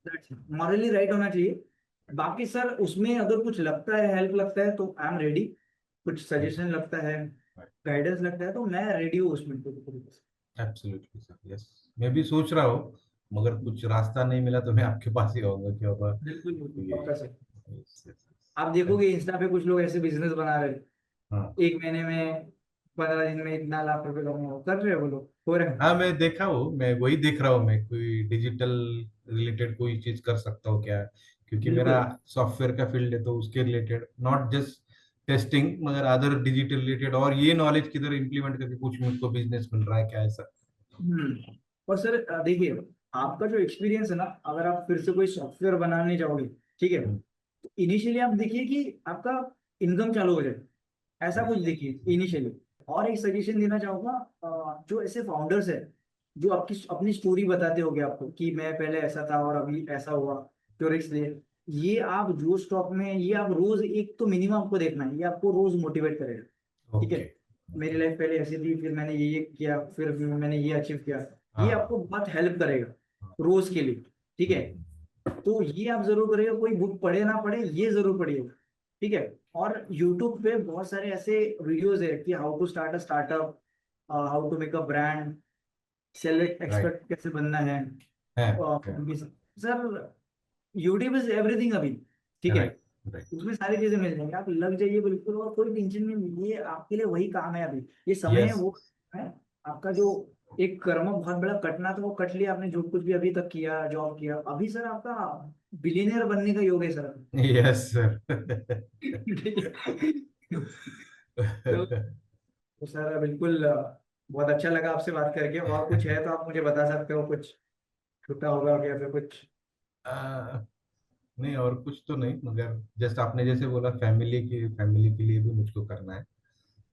मॉरली राइट होना चाहिए। बाकी सर उसमें अगर कुछ लगता है, हेल्प लगता है तो आई एम रेडी, कुछ सजेशन लगता है, गाइडेंस लगता है तो मैं रेडी हूँ उसमें पूरी तरीके से। Absolutely sir, yes. मैं भी सोच रहा हूँ, मगर कुछ रास्ता नहीं मिला तो मैं आपके पास ही आऊंगा कि बाबा बिल्कुल बिल्कुल ये। पक्का सर। yes, yes, आप yes। देखोगे इंस्टा पे कुछ लोग ऐसे बिजनेस बना रहे हैं, हाँ। 1 महीने में 15 दिन में इतना लाख रुपए कमा कर रहे हैं, वो लोग हो रहे हैं। हाँ मैं देखा हूँ, मैं वही देख रहा हूँ, मैं कोई डिजिटल रिलेटेड कोई चीज कर सकता हूँ क्या, क्योंकि मेरा बिल्कुल सॉफ्टवेयर का फील्ड है, तो उसके रिलेटेड नॉट जस्ट टेस्टिंग मगर अदर डिजिटल रिलेटेड, और ये नॉलेज किधर इम्प्लीमेंट करके कुछ मुझको बिजनेस मिल रहा है क्या ऐसा। और सर देखिए, आपका जो एक्सपीरियंस है ना, अगर आप फिर से कोई सॉफ्टवेयर बनाने जाओगे, ठीक है, हम्म। तो इनिशियली आप देखिए कि आपका इनकम चालू हो जाए, ऐसा कुछ देखिए इनिशियली। और एक सजेशन देना चाहूंगा, जो ऐसे फाउंडर्स है जो आपकी अपनी स्टोरी बताते होगे आपको कि मैं पहले ऐसा था और अभी ऐसा हुआ, जो रिस्क ले, ये आप जो स्टॉक में, ये आप रोज एक तो मिनिमम आपको देखना है, ये आपको रोज मोटिवेट करेगा। ठीक है, ओके। मेरी लाइफ पहले ऐसी थी, फिर मैंने ये किया, फिर मैंने ये अचीव किया, ये हाँ। आपको बहुत हेल्प करेगा रोज के लिए। ठीक है, हम्म, तो ये आप जरूर करिएगा, कोई बुक पढ़े ना पढ़े ये जरूर पढ़िएगा। ठीक है, और यूट्यूब पे बहुत सारे ऐसे वीडियोस है कि how to start a startup, how to make a brand, select right expert कैसे बनना है। है। सर यूट्यूब इज एवरीथिंग अभी। ठीक है, राइट राइट। उसमें सारी चीजें मिल जाएंगी, आप लग जाइए बिल्कुल, और कोई टेंशन नहीं, ये आपके लिए वही काम है अभी, ये समय है यस। वो है आपका। जो एक कर्म बहुत बड़ा कटना था वो कट लिया आपने, जो कुछ भी अभी तक किया, जॉब किया, अभी सर आपका बिलियनियर बनने का योग है सर। Yes sir. ठीक है, तो सर बिल्कुल बहुत अच्छा लगा आपसे बात करके। और कुछ है तो आप मुझे बता सकते हो, कुछ छूटा होगा या फिर कुछ। नहीं और कुछ तो नहीं, मगर जस्ट आपने जैसे बोला फैमिली के लिए भी मुझको करना है।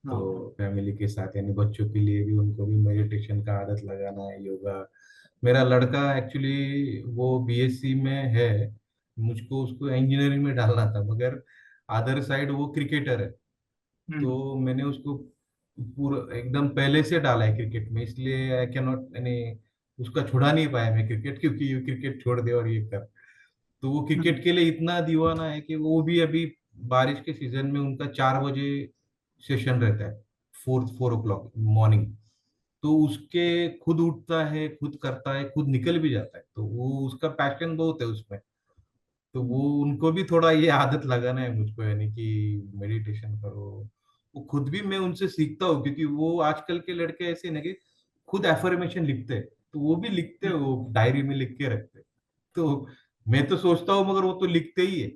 तो हाँ। फैमिली के साथ यानी बच्चों के लिए भी उनको भी मेडिटेशन का आदत लगाना है, योगा। मेरा लड़का एक्चुअली वो बीएससी में है, मुझको उसको इंजीनियरिंग में डालना था, मगर अदर साइड वो क्रिकेटर है। हम्म। तो मैंने उसको पूरा एकदम पहले से डाला है क्रिकेट में, इसलिए आई कैन नॉट यानी उसका छुड़ा नहीं पाया मैं क्रिकेट, क्योंकि ये क्रिकेट छोड़ दे और ये कर। तो वो क्रिकेट हम्म। के लिए इतना दीवाना है कि वो भी अभी बारिश के सीजन में उनका 4 बजे सेशन रहता है, 4 4 o'clock मॉर्निंग। तो उसके खुद उठता है, खुद करता है, खुद निकल भी जाता है, तो वो उसका पैशन बहुत है उसमें। तो वो उनको भी थोड़ा ये आदत लगाना है मुझको, यानी कि मेडिटेशन करो। वो खुद भी मैं उनसे सीखता हूँ, क्योंकि वो आजकल के लड़के ऐसे ना कि खुद एफर्मेशन लिखते हैं, तो वो भी लिखते हैं, हम्म। वो डायरी में लिख के रखते हैं। तो मैं तो सोचता हूँ मगर वो तो लिखते ही है,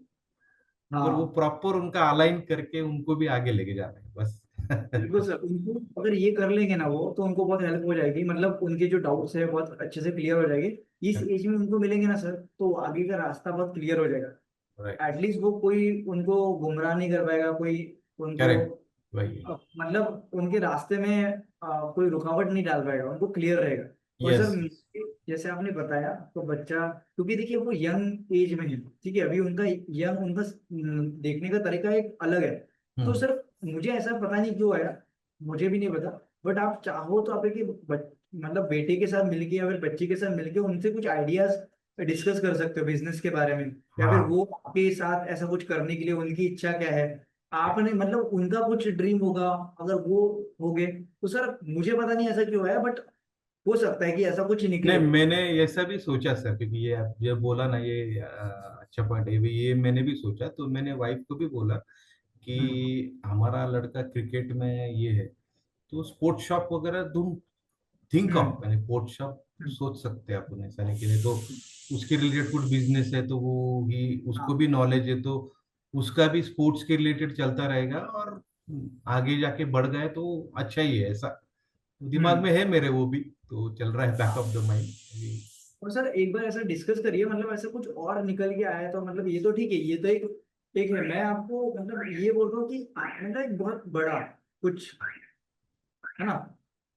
मगर वो हाँ प्रॉपर उनका अलाइन करके उनको भी आगे लेके जाना है बस। बिल्कुल सर, उनको अगर ये कर लेंगे ना वो, तो उनको बहुत हेल्प हो जाएगी, मतलब उनके जो डाउट्स है बहुत अच्छे से क्लियर हो जाएंगे। इस एज में उनको मिलेंगे ना सर, तो आगे का रास्ता बहुत क्लियर हो जाएगा। राइट। एटलीस्ट वो कोई उनको गुमराह नहीं कर पाएगा, कोई उनको करेक्ट। वही। मतलब उनके रास्ते में कोई रुकावट नहीं डाल पाएगा, उनको क्लियर रहेगा। और यस। सर जैसे आपने बताया, तो बच्चा, क्योंकि देखिए वो यंग एज में है, ठीक है, अभी उनका यंग, उनका देखने का तरीका एक अलग है। तो हम्म। सर मुझे ऐसा पता नहीं क्यों आया, मुझे भी नहीं पता, बट आप चाहो तो आप एक मतलब बेटे के साथ मिलके या फिर बच्चे के साथ मिलके उनसे कुछ आइडियाज डिस्कस कर सकते हो बिजनेस के बारे में, या फिर हाँ। वो आपके साथ ऐसा कुछ करने के लिए उनकी इच्छा क्या है, आपने मतलब उनका कुछ ड्रीम होगा, अगर वो हो गए, तो सर मुझे पता नहीं ऐसा क्यों है, बट हो सकता है कि ऐसा कुछ नहीं, निकले। मैंने ऐसा भी सोचा सर, क्योंकि ये आप जब बोला ना, ये अच्छा पॉइंट है, ये मैंने भी सोचा, तो मैंने वाइफ को भी बोला हम्म। कि हमारा लड़का क्रिकेट में ये है, तो स्पोर्ट्स शॉप वगैरह तुम थिंक हम्म। ऑफ, यानी स्पोर्ट्स शॉप हम्म। सोच सकते हैं अपन, ऐसा नहीं कि नहीं तो उसके रिलेटेड कुछ बिजनेस है तो वो ही उसको हाँ। भी नॉलेज है, तो उसका भी स्पोर्ट्स के रिलेटेड चलता रहेगा, और आगे जाके बढ़ गए तो अच्छा ही है, ऐसा दिमाग हम्म। में है मेरे वो भी, तो चल रहा है बैक हाँ, ऑफ द माइंड। और सर एक बार ऐसा डिस्कस करिए, मतलब ऐसा कुछ और निकल के आया तो मतलब ये तो ठीक है, ये तो एक एक है, मैं आपको मतलब ये बोल रहा हूँ कि मतलब एक बहुत बड़ा कुछ है ना,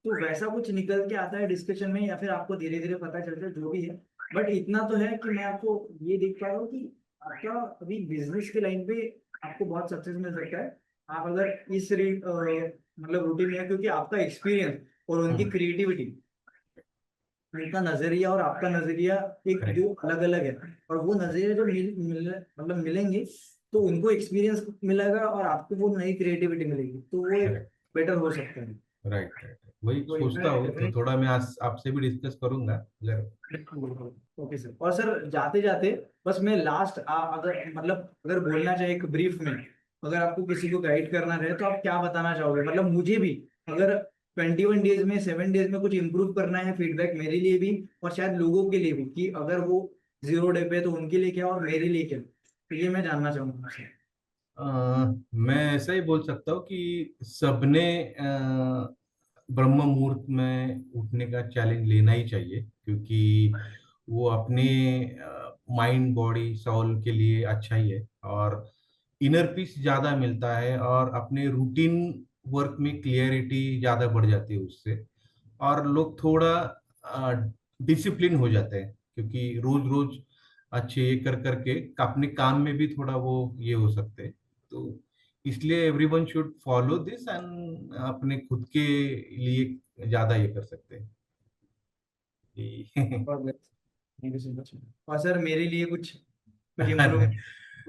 तो वैसा कुछ निकल के आता है डिस्कशन में, या फिर आपको धीरे धीरे पता चलता है, जो भी है। बट इतना तो है कि मैं आपको ये देख पा रहा हूँ कि आपका अभी बिजनेस के लाइन पे आपको बहुत सक्सेस मिल सकता है, आप अगर मतलब रूटीन में है, क्योंकि आपका एक्सपीरियंस और उनकी हम्म। क्रिएटिविटी, उनका नजरिया और आपका नजरिया एक करेक्ट। जो अलग अलग है, और वो नजरिया जो मतलब मिलेंगे, तो उनको एक्सपीरियंस मिलेगा और आपको वो नई क्रिएटिविटी मिलेगी, तो वो एक करेक्ट। बेटर हो सकता है। Right right. वही वही मैं सोचता हूँ, तो डेफिनेटली। थोड़ा मैं आज आपसे भी डिस्कस करूंगा अगर। ओके सर, और सर जाते जाते बस मैं लास्ट अगर मतलब अगर बोलना चाहे एक ब्रीफ में, अगर आपको किसी को गाइड करना रहे तो आप क्या बताना चाहोगे, मतलब मुझे भी अगर 21 डेज में 7 डेज में कुछ इम्प्रूव करना है, फीडबैक मेरे लिए भी और शायद लोगों के लिए भी, कि अगर वो 0 डे पे तो उनके लिए क्या और मेरे लिए क्या, तो ये मैं जानना चाहूंगा सर। अ, मैं ऐसा ही बोल सकता हूँ कि सबने ब्रह्म मुहूर्त में उठने का चैलेंज लेना ही चाहिए, क्योंकि वो अपने माइंड बॉडी सोल के लिए अच्छा ही है। और इनर पीस ज्यादा मिलता है और अपने रूटीन वर्क में क्लियरिटी ज्यादा बढ़ जाती है उससे। और लोग थोड़ा डिसिप्लिन हो जाते हैं, क्योंकि रोज रोज अच्छे ये कर करके अपने काम में भी थोड़ा वो ये हो सकते हैं। तो इसलिए everyone should follow this and अपने खुद के लिए ज्यादा ये कर सकते हैं कि- थैंक यू सो मच। और सर मेरे लिए कुछ कुछ इम्प्रूवमेंट,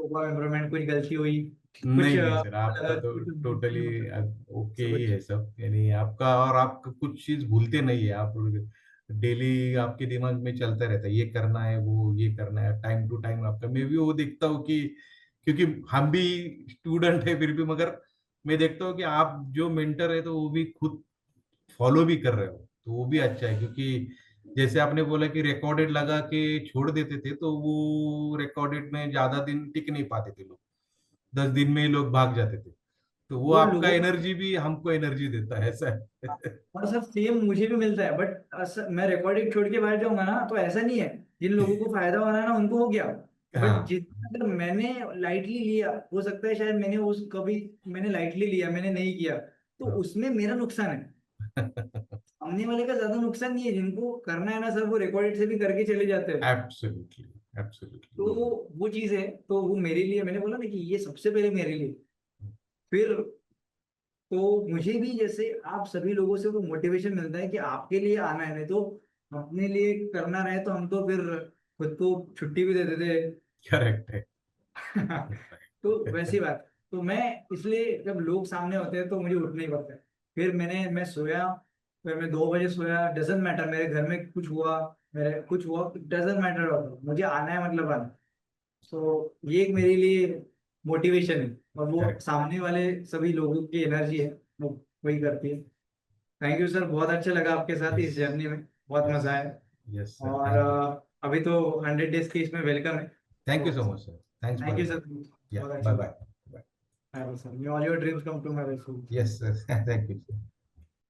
इम्प्रूवमेंट कुछ गलती हुई, कुछ नहीं नहीं सर, आपका लगा तो कुछ टोटली मतलब ओके सब ही कुछ। है सब, यानी आपका, और आप कुछ चीज भूलते नहीं है आप। डेली आपके दिमाग में चलता रहता है ये करना है वो ये करना है, टाइम टू टाइम आपका। मैं भी वो देखता हूँ कि क्योंकि हम भी स्टूडेंट है फिर भी, मगर मैं देखता हूँ कि आप जो मेंटर है तो वो भी खुद फॉलो भी कर रहे हो, तो वो भी अच्छा है। क्योंकि जैसे आपने बोला कि रिकॉर्डेड लगा के छोड़ देते थे, तो वो रिकॉर्डेड में ज्यादा दिन टिक नहीं पाते थे लोग, 10 दिन में ही लोग भाग जाते थे। तो वो वो आपका लोगों एनर्जी भी हमको एनर्जी देता है, ऐसा है। और सर सेम मुझे भी मिलता है, बट मैं रिकॉर्डिंग छोड़ के बैठ जाऊंगा ना तो ऐसा नहीं है। जिन लोगों को फायदा होना है ना उनको हो गया, बट हाँ जितना अगर मैंने लाइटली लिया, हो सकता है शायद मैंने उस कभी मैंने लाइटली लिया, मैंने नहीं किया, तो हाँ। उसमें मेरा नुकसान है। सामने वाले का ज्यादा नुकसान नहीं है, जिनको करना है ना सर वो रिकॉर्डेड से भी करके चले जाते हैं। एब्सोल्युटली तो एब्सोल्युटली। वो चीज है, तो वो मेरे लिए मैंने बोला ना कि ये सबसे पहले मेरे लिए, फिर तो मुझे भी जैसे आप सभी लोगों से वो मोटिवेशन मिलता है कि आपके लिए आना है, नहीं तो अपने लिए करना रहे तो हम तो फिर खुद को छुट्टी भी दे देते। करेक्ट है। तो वैसी बात, तो मैं इसलिए जब लोग सामने होते हैं तो मुझे उठना ही पड़ता है। फिर मैं सोया, फिर मैं 2 बजे सोया, डजेंट मैटर मेरे घर में कुछ हुआ, मेरे कुछ हुआ, डजेंट मैटर, मुझे आना है मतलब आना। तो ये एक मेरे लिए मोटिवेशन है, और वो करेक्ट। सामने वाले सभी लोगों की एनर्जी है, वो वही करती है। थैंक यू सर, बहुत अच्छा लगा आपके साथ यस इस जर्नी में, बहुत यस मजा आया। यस सर, और थैंक यू। अभी तो 100 डेज की इसमें वेलकम है, थैंक यू तो so much sir, thanks for thank you sir, invite. या बहुत अच्छा बाय लगा। Bye. Sir, may all your dreams come to my. Yes sir, thank you.